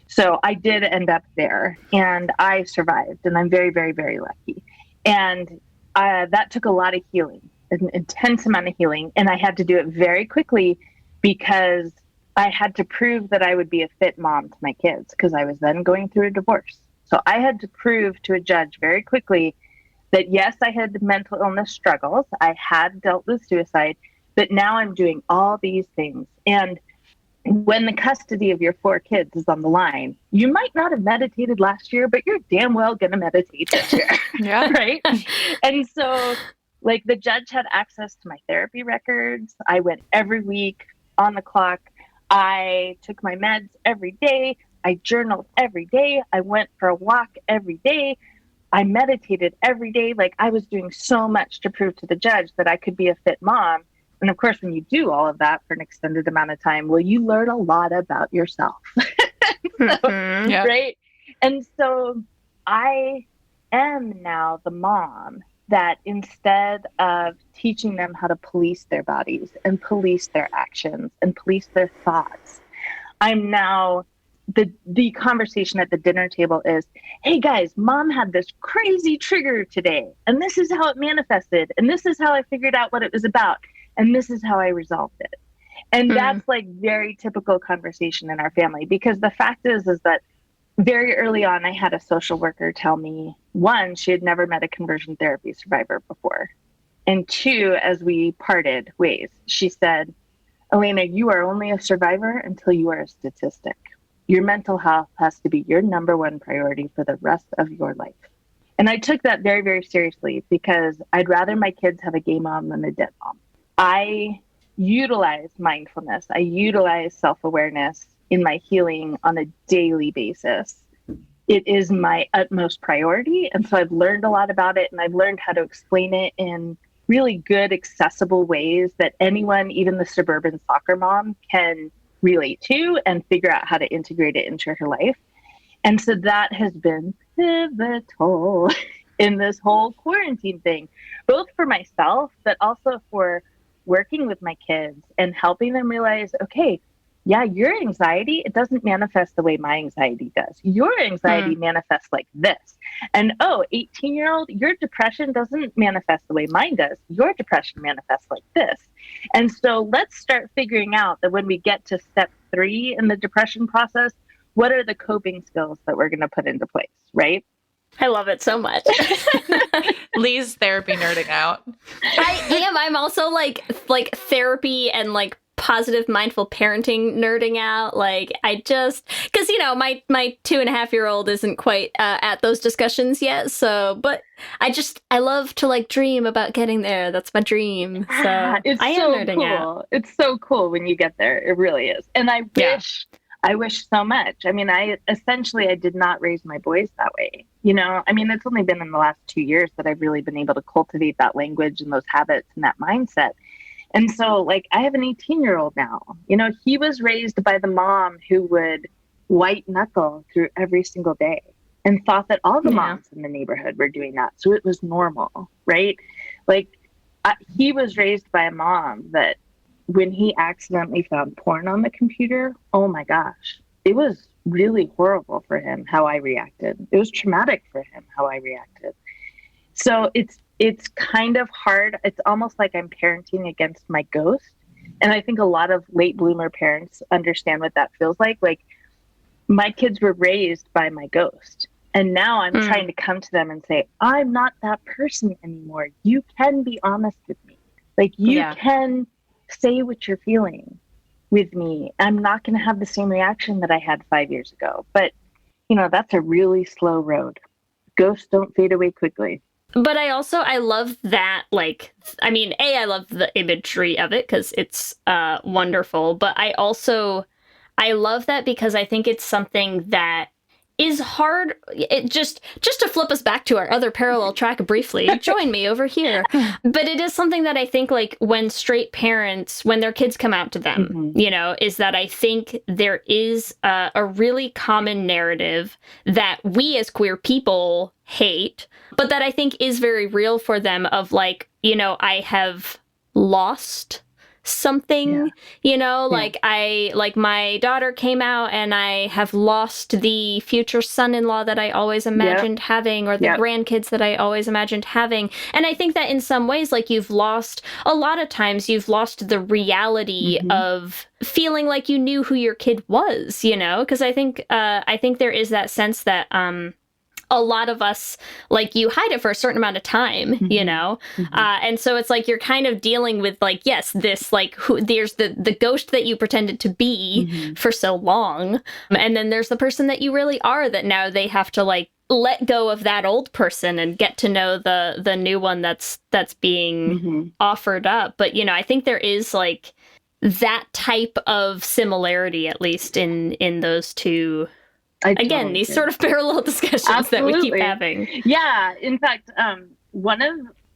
So I did end up there, and I survived, and I'm very, very, very lucky. And that took a lot of healing, an intense amount of healing. And I had to do it very quickly because I had to prove that I would be a fit mom to my kids, because I was then going through a divorce. So I had to prove to a judge very quickly that, yes, I had mental illness struggles. I had dealt with suicide, but now I'm doing all these things. And when the custody of your 4 kids is on the line, you might not have meditated last year, but you're damn well going to meditate this year. Yeah. Right. And so, like, the judge had access to my therapy records. I went every week on the clock. I took my meds every day. I journaled every day. I went for a walk every day. I meditated every day. Like, I was doing so much to prove to the judge that I could be a fit mom. And of course, when you do all of that for an extended amount of time, well, you learn a lot about yourself. Right? And so I am now the mom that, instead of teaching them how to police their bodies and police their actions and police their thoughts, I'm now the conversation at the dinner table is, hey guys, mom had this crazy trigger today, and this is how it manifested, and this is how I figured out what it was about, and this is how I resolved it. And that's like very typical conversation in our family, because the fact is that very early on, I had a social worker tell me, 1, she had never met a conversion therapy survivor before. And 2, as we parted ways, she said, Elena, you are only a survivor until you are a statistic. Your mental health has to be your number 1 priority for the rest of your life. And I took that very, very seriously, because I'd rather my kids have a gay mom than a dead mom. I utilize mindfulness. I utilize self-awareness in my healing on a daily basis. It is my utmost priority. And so I've learned a lot about it, and I've learned how to explain it in really good, accessible ways that anyone, even the suburban soccer mom, can relate to and figure out how to integrate it into her life. And so that has been pivotal in this whole quarantine thing, both for myself, but also for working with my kids and helping them realize, okay, yeah, your anxiety, it doesn't manifest the way my anxiety does. Your anxiety manifests like this. And 18-year-old, your depression doesn't manifest the way mine does. Your depression manifests like this. And so let's start figuring out that when we get to step 3 in the depression process, what are the coping skills that we're going to put into place, right? I love it so much. Lee's therapy nerding out. I am. I'm also like therapy and like positive mindful parenting nerding out. Like, I just, because, you know, my 2.5-year-old isn't quite at those discussions yet. So, but I love to like dream about getting there. That's my dream. So It's I am so nerding cool. out. It's so cool when you get there. It really is. And I I wish so much. I mean, I did not raise my boys that way. You know, I mean, it's only been in the last 2 years that I've really been able to cultivate that language and those habits and that mindset. And so, like, I have an 18-year-old now. You know, he was raised by the mom who would white knuckle through every single day and thought that all the moms in the neighborhood were doing that. So it was normal, right? Like, he was raised by a mom that when he accidentally found porn on the computer, oh my gosh, it was really horrible for him how I reacted. It was traumatic for him how I reacted. So it's kind of hard. It's almost like I'm parenting against my ghost. And I think a lot of late bloomer parents understand what that feels like. Like, my kids were raised by my ghost. And now I'm trying to come to them and say, I'm not that person anymore. You can be honest with me. Like, you can say what you're feeling with me. I'm not going to have the same reaction that I had 5 years ago. But, you know, that's a really slow road. Ghosts don't fade away quickly. But I love that, like, I mean, I love the imagery of it because it's wonderful. But I love that because I think it's something that is hard. It just to flip us back to our other parallel track briefly, join me over here. But it is something that I think, like, when straight parents, when their kids come out to them, you know, is that I think there is a really common narrative that we as queer people hate, but that I think is very real for them of, like, you know, I have lost something, you know, like my daughter came out and I have lost the future son-in-law that I always imagined having, or the grandkids that I always imagined having. And I think that in some ways, like, a lot of times you've lost the reality of feeling like you knew who your kid was, you know, because I think there is that sense that, a lot of us, like, you hide it for a certain amount of time, you know? And so it's like you're kind of dealing with, like, yes, this, like, there's the ghost that you pretended to be for so long. And then there's the person that you really are that now they have to, like, let go of that old person and get to know the new one that's being offered up. But, you know, I think there is, like, that type of similarity, at least in those two. Again, these sort of parallel discussions that we keep having. Yeah. In fact, one of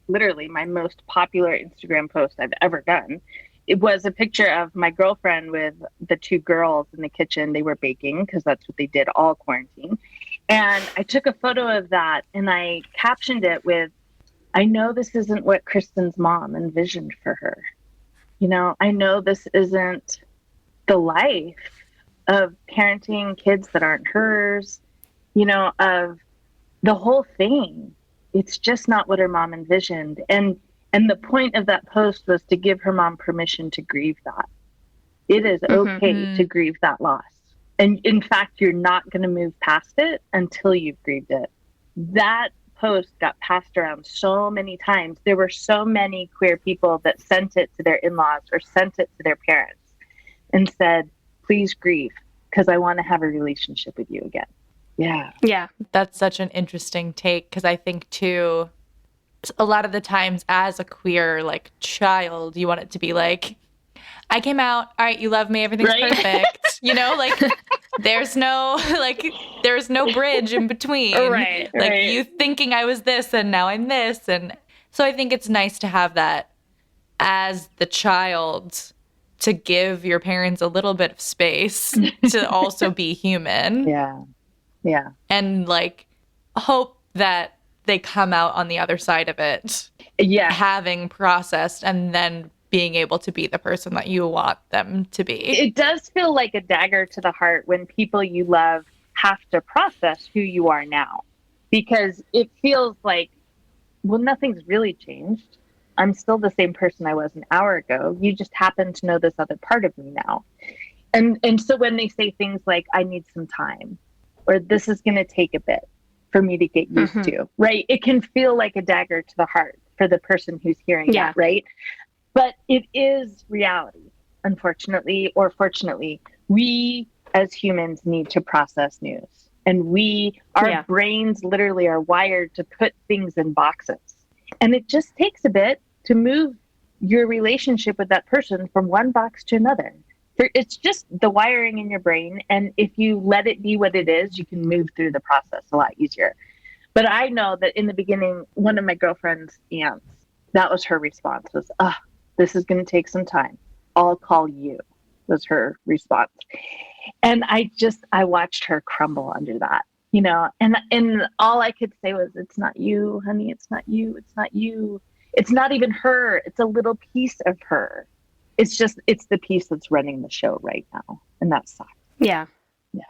literally my most popular Instagram posts I've ever done, it was a picture of my girlfriend with the two girls in the kitchen. They were baking because that's what they did all quarantine. And I took a photo of that and I captioned it with, I know this isn't what Kristen's mom envisioned for her. You know, I know this isn't the life of parenting kids that aren't hers, you know, of the whole thing. It's just not what her mom envisioned. And the point of that post was to give her mom permission to grieve that. It is okay to grieve that loss. And in fact, you're not going to move past it until you've grieved it. That post got passed around so many times. There were so many queer people that sent it to their in-laws or sent it to their parents and said, please grieve, because I want to have a relationship with you again. Yeah. Yeah. That's such an interesting take, because I think, too, a lot of the times as a queer, like, child, you want it to be like, I came out, all right, you love me, everything's perfect. You know, like, there's no bridge in between. Like, you thinking I was this and now I'm this. And so I think it's nice to have that as the child, to give your parents a little bit of space to also be human. Yeah. And, like, hope that they come out on the other side of it. Yeah. Having processed and then being able to be the person that you want them to be. It does feel like a dagger to the heart when people you love have to process who you are now, because it feels like, well, nothing's really changed. I'm still the same person I was an hour ago. You just happen to know this other part of me now. And so when they say things like, I need some time, or this is going to take a bit for me to get used to, right? It can feel like a dagger to the heart for the person who's hearing that, right? But it is reality, unfortunately, or fortunately. We as humans need to process news. And our brains literally are wired to put things in boxes. And it just takes a bit to move your relationship with that person from one box to another. it's just the wiring in your brain. And if you let it be what it is, you can move through the process a lot easier. But I know that in the beginning, one of my girlfriend's aunts, that was her response was, this is going to take some time. I'll call you, was her response. And I watched her crumble under that, you know, and all I could say was, it's not you, honey. It's not you. It's not you. It's not even her. It's a little piece of her. It's the piece that's running the show right now. And that sucks. Yeah. Yeah.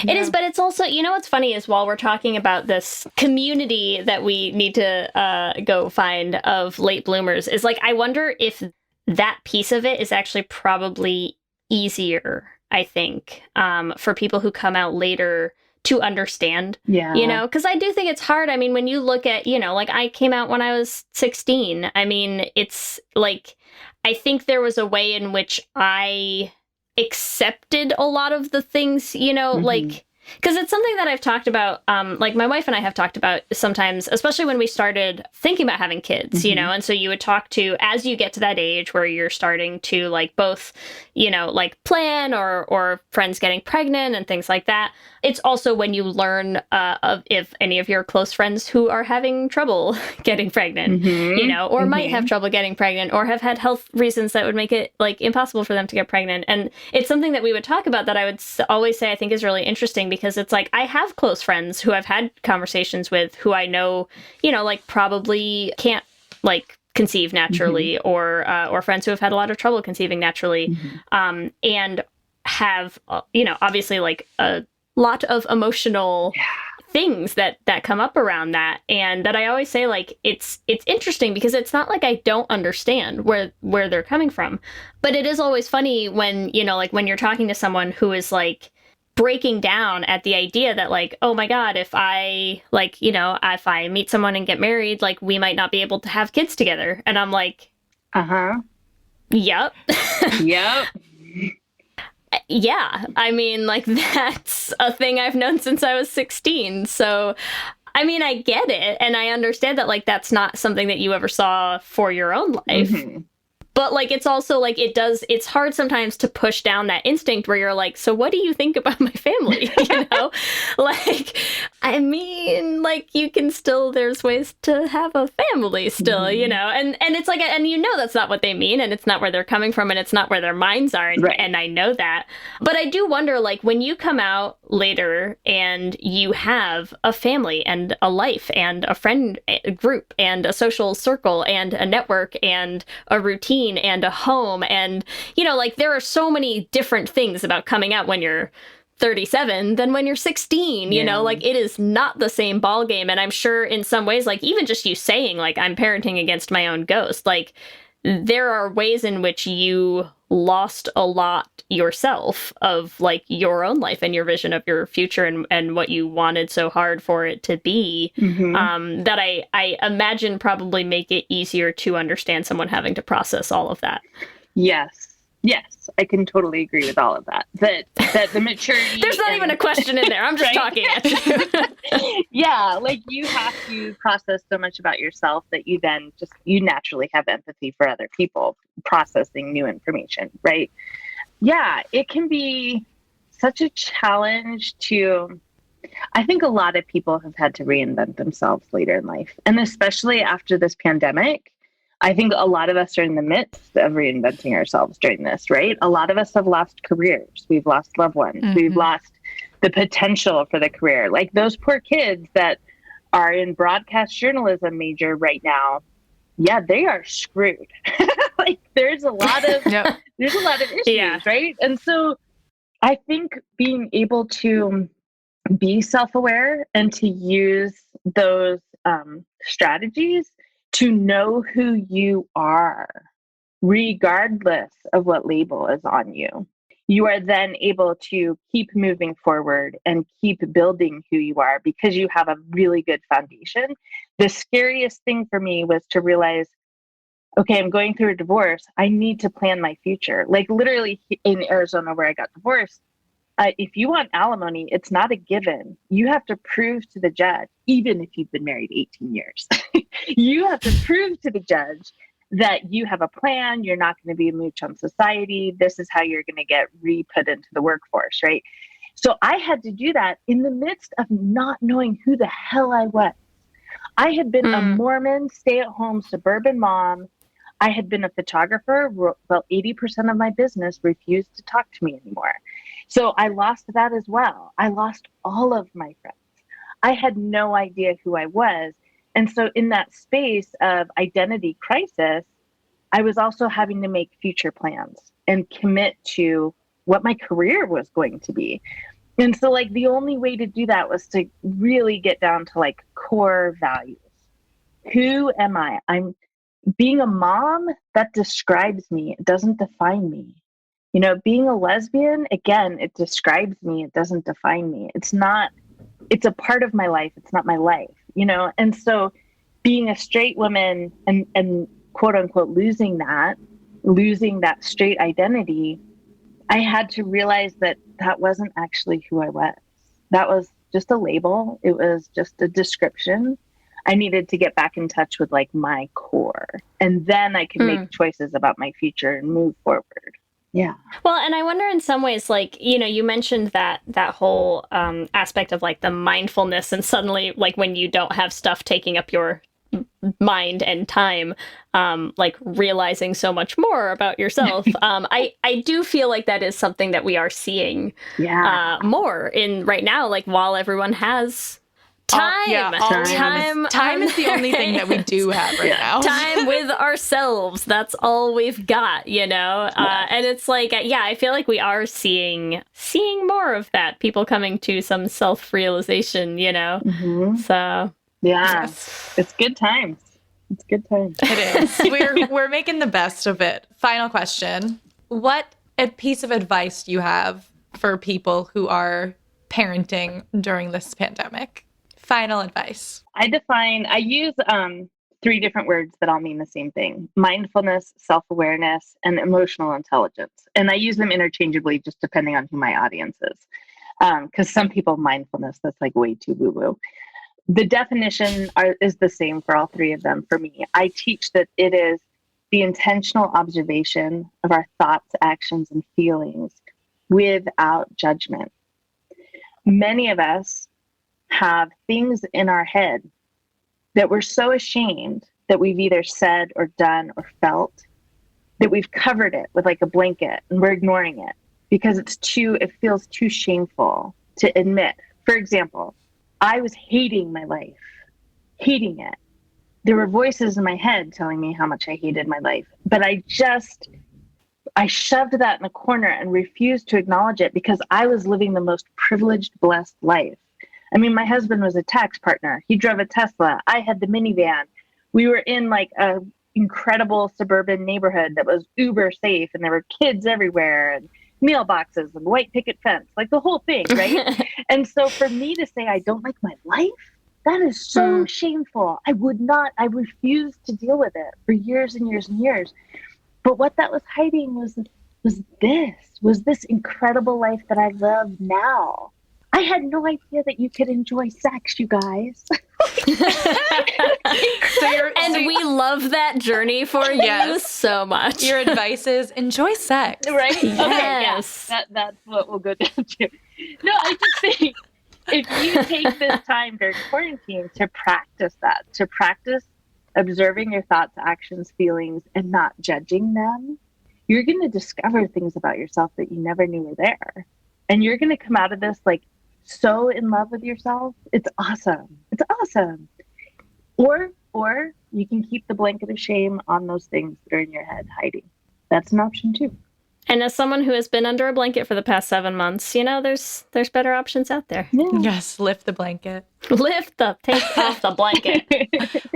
It is, but it's also, you know, what's funny is while we're talking about this community that we need to go find of late bloomers is like, I wonder if that piece of it is actually probably easier, I think, for people who come out later to understand, you know, because I do think it's hard. I mean, when you look at, you know, like I came out when I was 16. I mean, it's like, I think there was a way in which I accepted a lot of the things, you know, like, because it's something that I've talked about, like my wife and I have talked about sometimes, especially when we started thinking about having kids, you know, and so you would talk to, as you get to that age where you're starting to like both, you know, like plan or friends getting pregnant and things like that. It's also when you learn of if any of your close friends who are having trouble getting pregnant, you know, or might have trouble getting pregnant or have had health reasons that would make it like impossible for them to get pregnant. And it's something that we would talk about that I would always say I think is really interesting because it's like I have close friends who I've had conversations with who I know, you know, like probably can't like conceive naturally or friends who have had a lot of trouble conceiving naturally and have, you know, obviously like a lot of emotional things that come up around that. And that I always say, like, it's interesting because it's not like I don't understand where they're coming from, but it is always funny when, you know, like when you're talking to someone who is like breaking down at the idea that like, oh my God, if I like, you know, if I meet someone and get married, like we might not be able to have kids together. And I'm like, yep. Yep. Yeah, I mean, like, that's a thing I've known since I was 16. So, I mean, I get it. And I understand that, like, that's not something that you ever saw for your own life. But, like, it's also, like, it's hard sometimes to push down that instinct where you're like, so what do you think about my family? You know? Like, I mean, like, you can still, there's ways to have a family still, you know? And it's like, and you know that's not what they mean, and it's not where they're coming from, and it's not where their minds are, and I know that. But I do wonder, like, when you come out later and you have a family and a life and a friend group and a social circle and a network and a routine and a home, and you know, like there are so many different things about coming out when you're 37 than when you're 16, you know, like it is not the same ball game. And I'm sure in some ways, like even just you saying like I'm parenting against my own ghost, like there are ways in which you lost a lot yourself of like your own life and your vision of your future and what you wanted so hard for it to be, that I imagine probably make it easier to understand someone having to process all of that. Yes, I can totally agree with all of that. That the maturity. There's not even a question in there. I'm just talking at you. Yeah, like you have to process so much about yourself that you then you naturally have empathy for other people processing new information, right? Yeah, it can be such a challenge I think a lot of people have had to reinvent themselves later in life. And especially after this pandemic, I think a lot of us are in the midst of reinventing ourselves during this, right? A lot of us have lost careers. We've lost loved ones. We've lost the potential for the career. Like those poor kids that are in broadcast journalism major right now. Yeah, they are screwed. Like there's a lot of issues, right? And so I think being able to be self-aware and to use those strategies to know who you are, regardless of what label is on you. You are then able to keep moving forward and keep building who you are because you have a really good foundation. The scariest thing for me was to realize, okay, I'm going through a divorce. I need to plan my future. Like literally in Arizona where I got divorced, if you want alimony, it's not a given. You have to prove to the judge, even if you've been married 18 years, you have to prove to the judge that you have a plan. You're not going to be a mooch on society. This is how you're going to get re-put into the workforce, right? So I had to do that in the midst of not knowing who the hell I was. I had been a Mormon, stay-at-home suburban mom. I had been a photographer. Well, 80% of my business refused to talk to me anymore. So I lost that as well. I lost all of my friends. I had no idea who I was. And so in that space of identity crisis, I was also having to make future plans and commit to what my career was going to be. And so like the only way to do that was to really get down to like core values. Who am I? I'm being a mom, that describes me. It doesn't define me. You know, being a lesbian, again, it describes me. It doesn't define me. It's a part of my life. It's not my life, you know? And so being a straight woman and quote unquote, losing that straight identity, I had to realize that wasn't actually who I was. That was just a label. It was just a description. I needed to get back in touch with like my core, and then I could make choices about my future and move forward. Yeah. Well, and I wonder in some ways, like, you know, you mentioned that whole aspect of like the mindfulness, and suddenly like when you don't have stuff taking up your mind and time, like realizing so much more about yourself. I do feel like that is something that we are seeing more in right now, like while everyone has time. Time is the only thing that we do have right now. Time with ourselves. That's all we've got, you know? And it's like, I feel like we are seeing more of that. People coming to some self-realization, you know? So, it's good times. It's good times. It is. We're making the best of it. Final question. What a piece of advice do you have for people who are parenting during this pandemic? Final advice. I use 3 different words that all mean the same thing: mindfulness, self-awareness, and emotional intelligence. And I use them interchangeably just depending on who my audience is. Because some people, mindfulness, that's like way too woo-woo. The definition is the same for all 3 of them for me. I teach that it is the intentional observation of our thoughts, actions, and feelings without judgment. Many of us have things in our head that we're so ashamed that we've either said or done or felt that we've covered it with like a blanket, and we're ignoring it because it feels too shameful to admit. For example, I was hating my life, hating it. There were voices in my head telling me how much I hated my life, but I shoved that in a corner and refused to acknowledge it because I was living the most privileged, blessed life. I mean, my husband was a tax partner. He drove a Tesla. I had the minivan. We were in like a incredible suburban neighborhood that was uber safe, and there were kids everywhere and mailboxes and white picket fence, like the whole thing, right? And so for me to say I don't like my life, that is so shameful. I refused to deal with it for years and years and years. But what that was hiding was this incredible life that I love now. I had no idea that you could enjoy sex, you guys. We love that journey for you so much. Your advice is enjoy sex. Right? Yes. Okay, that's what we'll go down to. No, I just think if you take this time during quarantine to practice that, to practice observing your thoughts, actions, feelings, and not judging them, you're going to discover things about yourself that you never knew were there. And you're going to come out of this like so in love with yourself. It's awesome. It's awesome. Or you can keep the blanket of shame on those things that are in your head hiding. That's an option too. And as someone who has been under a blanket for the past 7 months, you know, there's better options out there. Yeah. Yes, lift the blanket. Take off the blanket.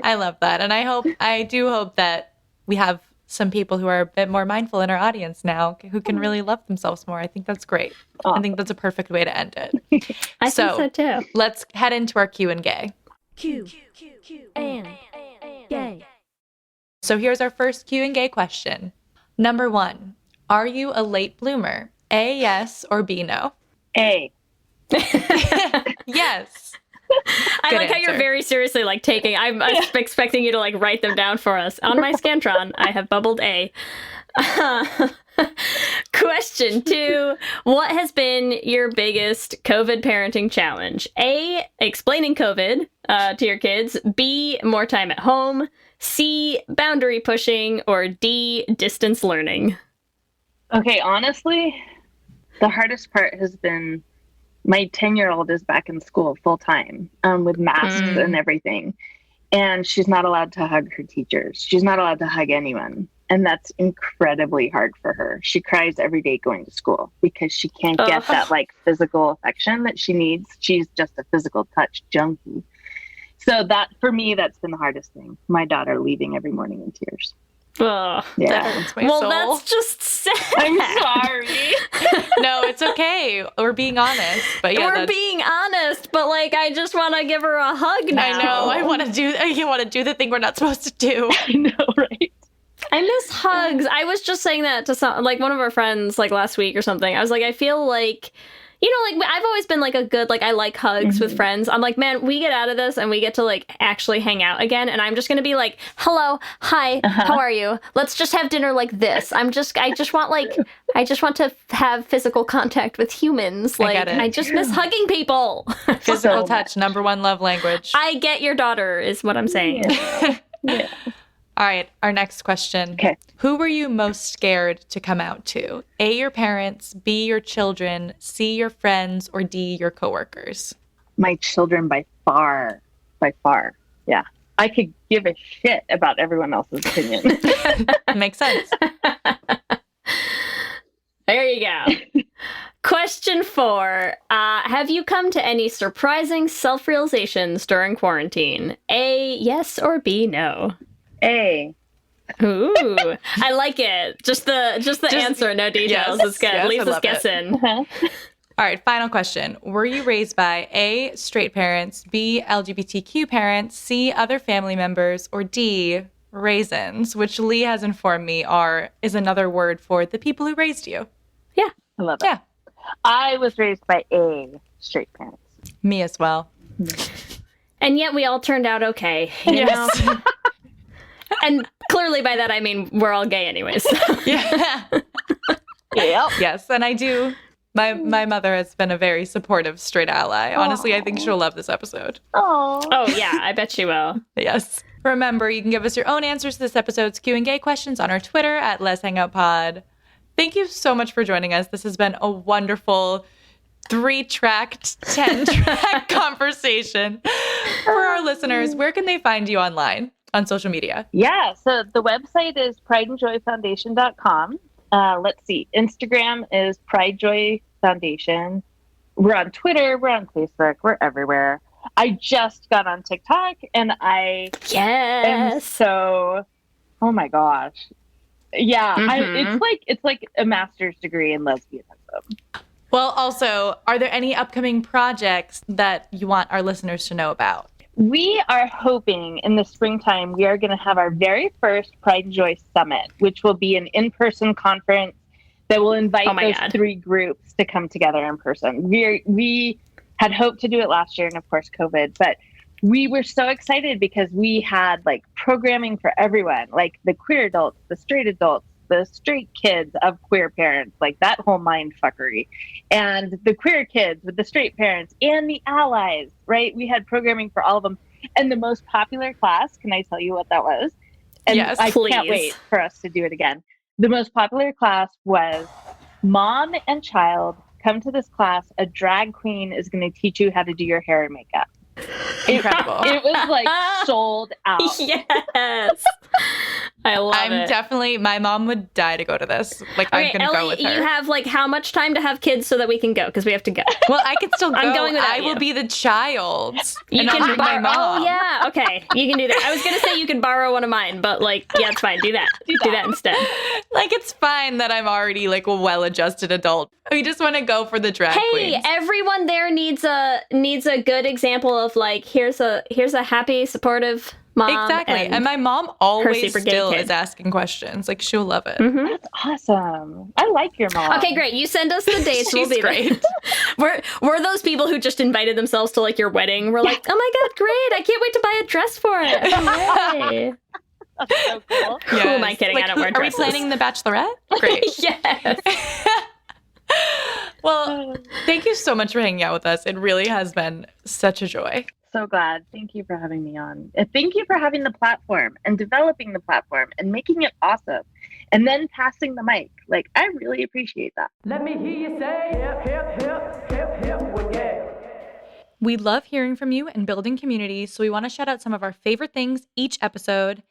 I love that. And I do hope that we have some people who are a bit more mindful in our audience now who can really love themselves more. I think that's great. I think that's a perfect way to end it. I think so too. Let's head into our Q and Gay. Q and Gay. So here's our first Q and Gay question. Number 1, are you a late bloomer? A, yes, or B, no? A. Yes. I like how you're very seriously like taking. I'm expecting you to like write them down for us on my Scantron. I have bubbled A. Question 2. What has been your biggest COVID parenting challenge? A, explaining COVID to your kids. B, more time at home. C, boundary pushing. Or D, distance learning. Okay, honestly, the hardest part has been my 10-year-old is back in school full time with masks and everything. And she's not allowed to hug her teachers. She's not allowed to hug anyone. And that's incredibly hard for her. She cries every day going to school because she can't get that like physical affection that she needs. She's just a physical touch junkie. So that, for me, that's been the hardest thing. My daughter leaving every morning in tears. Oh, yeah. Well, that's just sad. I'm sorry. No, it's okay. We're being honest. But yeah, we're being honest. But like, I just want to give her a hug now. I know. I want to do. You want to do the thing we're not supposed to do. I know, right? I miss hugs. I was just saying that to some, like one of our friends, like last week or something. I was like, I feel like, you know, like I've always been like a good, like I like hugs with friends. I'm like, man, we get out of this and we get to like actually hang out again. And I'm just going to be like, hello, hi, how are you? Let's just have dinner like this. I just want to have physical contact with humans. Like I just miss hugging people. Physical touch, number one love language. I get your daughter is what I'm saying. Yeah. All right, our next question. Okay. Who were you most scared to come out to? A, your parents, B, your children, C, your friends, or D, your coworkers? My children by far. Yeah. I could give a shit about everyone else's opinion. Makes sense. There you go. Question 4. Have you come to any surprising self-realizations during quarantine? A, yes, or B, no? A. Ooh, I like it. Just the answer, no details. It's good. Yes, Leaves us guessing. All right, final question. Were you raised by A, straight parents, B, LGBTQ parents, C, other family members, or D, raisins, which Lee has informed me is another word for the people who raised you? Yeah. I love it. Yeah. I was raised by A, straight parents. Me as well. And yet we all turned out okay. You know? And clearly by that I mean we're all gay anyways. So. Yeah. Yep. Yes, and I do. My mother has been a very supportive straight ally. Honestly, I think she'll love this episode. Oh yeah, I bet she will. Yes. Remember, you can give us your own answers to this episode's Q&A questions on our Twitter at Let's Hang Out Pod. Thank you so much for joining us. This has been a wonderful 3-tracked, 10-track conversation. For our listeners, where can they find you online? On social media? Yeah, so the website is prideandjoyfoundation.com. Let's see. Instagram is Pride Joy Foundation. We're on Twitter. We're on Facebook. We're everywhere. I just got on TikTok and I am so, oh my gosh. Yeah, it's like a master's degree in lesbianism. Well, also, are there any upcoming projects that you want our listeners to know about? We are hoping in the springtime, we are going to have our very first Pride and Joy Summit, which will be an in-person conference that will invite those 3 groups to come together in person. We had hoped to do it last year and of course COVID, but we were so excited because we had like programming for everyone, like the queer adults, the straight adults, the straight kids of queer parents, like that whole mind fuckery, and the queer kids with the straight parents and the allies, right? We had programming for all of them. And the most popular class, can I tell you what that was? And yes, I please. Can't wait for us to do it again. The most popular class was mom and child come to this class. A drag queen is going to teach you how to do your hair and makeup. Incredible. It was like sold out. Yes. I love it. My mom would die to go to this. Like, okay, I'm going to go with her. You have like how much time to have kids so that we can go? Because we have to go. Well, I can still go. I'm going without you. I will be the child. You can bring my mom. Oh, yeah. Okay. You can do that. I was going to say you can borrow one of mine, but like, yeah, it's fine. Do that. Do that instead. Like, it's fine that I'm already like a well-adjusted adult. We just want to go for the drag queens. Hey, everyone there needs a good example of like, here's a happy, supportive mom. Exactly. And my mom always super gay still kid. is asking questions. Like, she'll love it. Mhm. That's awesome. I like your mom. Okay, great. You send us the dates. We'll She's be great. there. We're those people who just invited themselves to like your wedding. We're like, oh my god, great! I can't wait to buy a dress for it. Yay. That's so cool. Who am I kidding? Like, I don't wear are dresses. we planning the Bachelorette? Great. Yes. Well, thank you so much for hanging out with us. It really has been such a joy. So glad. Thank you for having me on. And thank you for having the platform and developing the platform and making it awesome. And then passing the mic. Like, I really appreciate that. Let me hear you say hip, hip, hip, hip, hip, well, yeah. We love hearing from you and building community, so we want to shout out some of our favorite things each episode.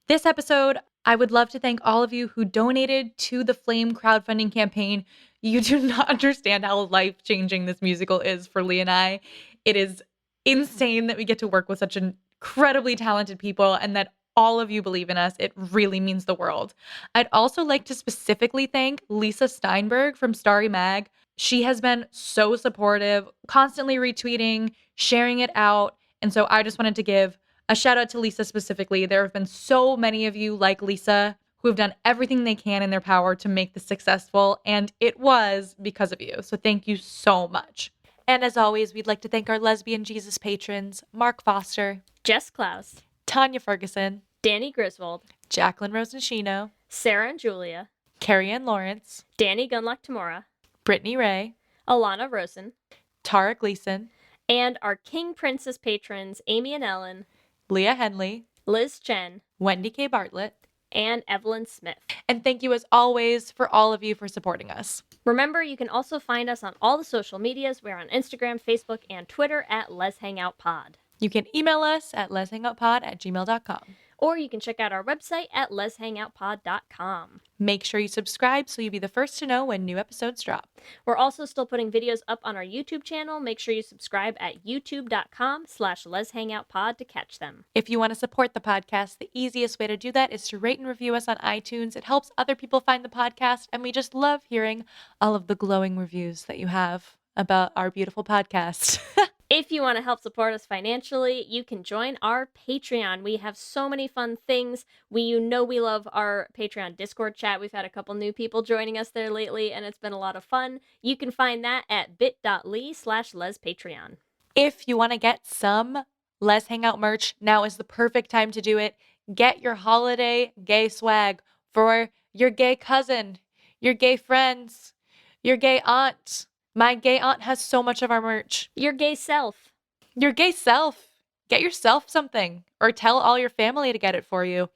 This episode, I would love to thank all of you who donated to the Flame crowdfunding campaign. You do not understand how life-changing this musical is for Lee and I. It is insane that we get to work with such incredibly talented people and that all of you believe in us. It really means the world. I'd also like to specifically thank Lisa Steinberg from Starry Mag. She has been so supportive, constantly retweeting, sharing it out. And so I just wanted to give a shout out to Lisa specifically. There have been so many of you like Lisa who have done everything they can in their power to make this successful. And it was because of you. So thank you so much. And as always, we'd like to thank our Lesbian Jesus patrons, Mark Foster, Jess Klaus, Tanya Ferguson, Danny Griswold, Jacqueline Rosenshino, Sarah and Julia, Carrie Ann Lawrence, Danny Gunlock Tamora, Brittany Ray, Alana Rosen, Tara Gleason, and our King Princess patrons, Amy and Ellen, Leah Henley, Liz Chen, Wendy K. Bartlett, and Evelyn Smith. And thank you as always for all of you for supporting us. Remember, you can also find us on all the social medias. We're on Instagram, Facebook, and Twitter at Les Hangout Pod. You can email us at leshangoutpod@gmail.com. Or you can check out our website at leshangoutpod.com. Make sure you subscribe so you'll be the first to know when new episodes drop. We're also still putting videos up on our YouTube channel. Make sure you subscribe at youtube.com/leshangoutpod to catch them. If you want to support the podcast, the easiest way to do that is to rate and review us on iTunes. It helps other people find the podcast, and we just love hearing all of the glowing reviews that you have about our beautiful podcast. If you want to help support us financially, you can join our Patreon. We have so many fun things. We love our Patreon Discord chat. We've had a couple new people joining us there lately, and it's been a lot of fun. You can find that at bit.ly/lespatreon. If you want to get some Les Hangout merch, now is the perfect time to do it. Get your holiday gay swag for your gay cousin, your gay friends, your gay aunt. My gay aunt has so much of our merch. Your gay self. Your gay self. Get yourself something or tell all your family to get it for you.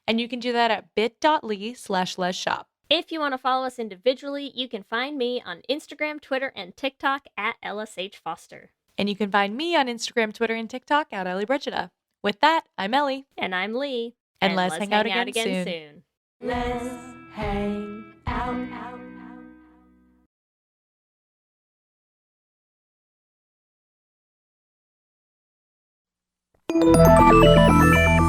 And you can do that at bit.ly/lesshop. If you want to follow us individually, you can find me on Instagram, Twitter, and TikTok at LSH Foster. And you can find me on Instagram, Twitter, and TikTok at Ellie Brigida. With that, I'm Ellie. And I'm Lee. And let's hang out again soon. Let's hang out.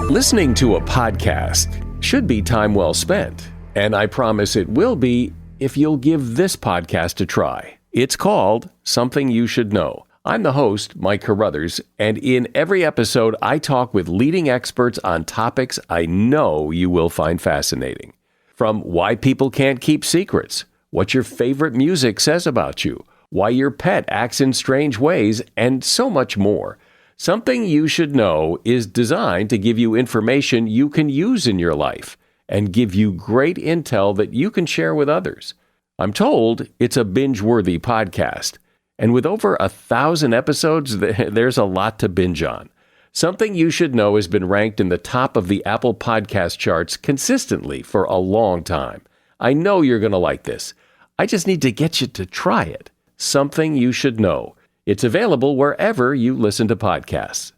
Listening to a podcast should be time well spent, and I promise it will be if you'll give this podcast a try. It's called Something You Should Know. I'm the host, Mike Carruthers, and in every episode, I talk with leading experts on topics I know you will find fascinating. From why people can't keep secrets, what your favorite music says about you, why your pet acts in strange ways, and so much more. Something You Should Know is designed to give you information you can use in your life and give you great intel that you can share with others. I'm told it's a binge-worthy podcast. And with over 1,000 episodes, there's a lot to binge on. Something You Should Know has been ranked in the top of the Apple podcast charts consistently for a long time. I know you're going to like this. I just need to get you to try it. Something You Should Know. It's available wherever you listen to podcasts.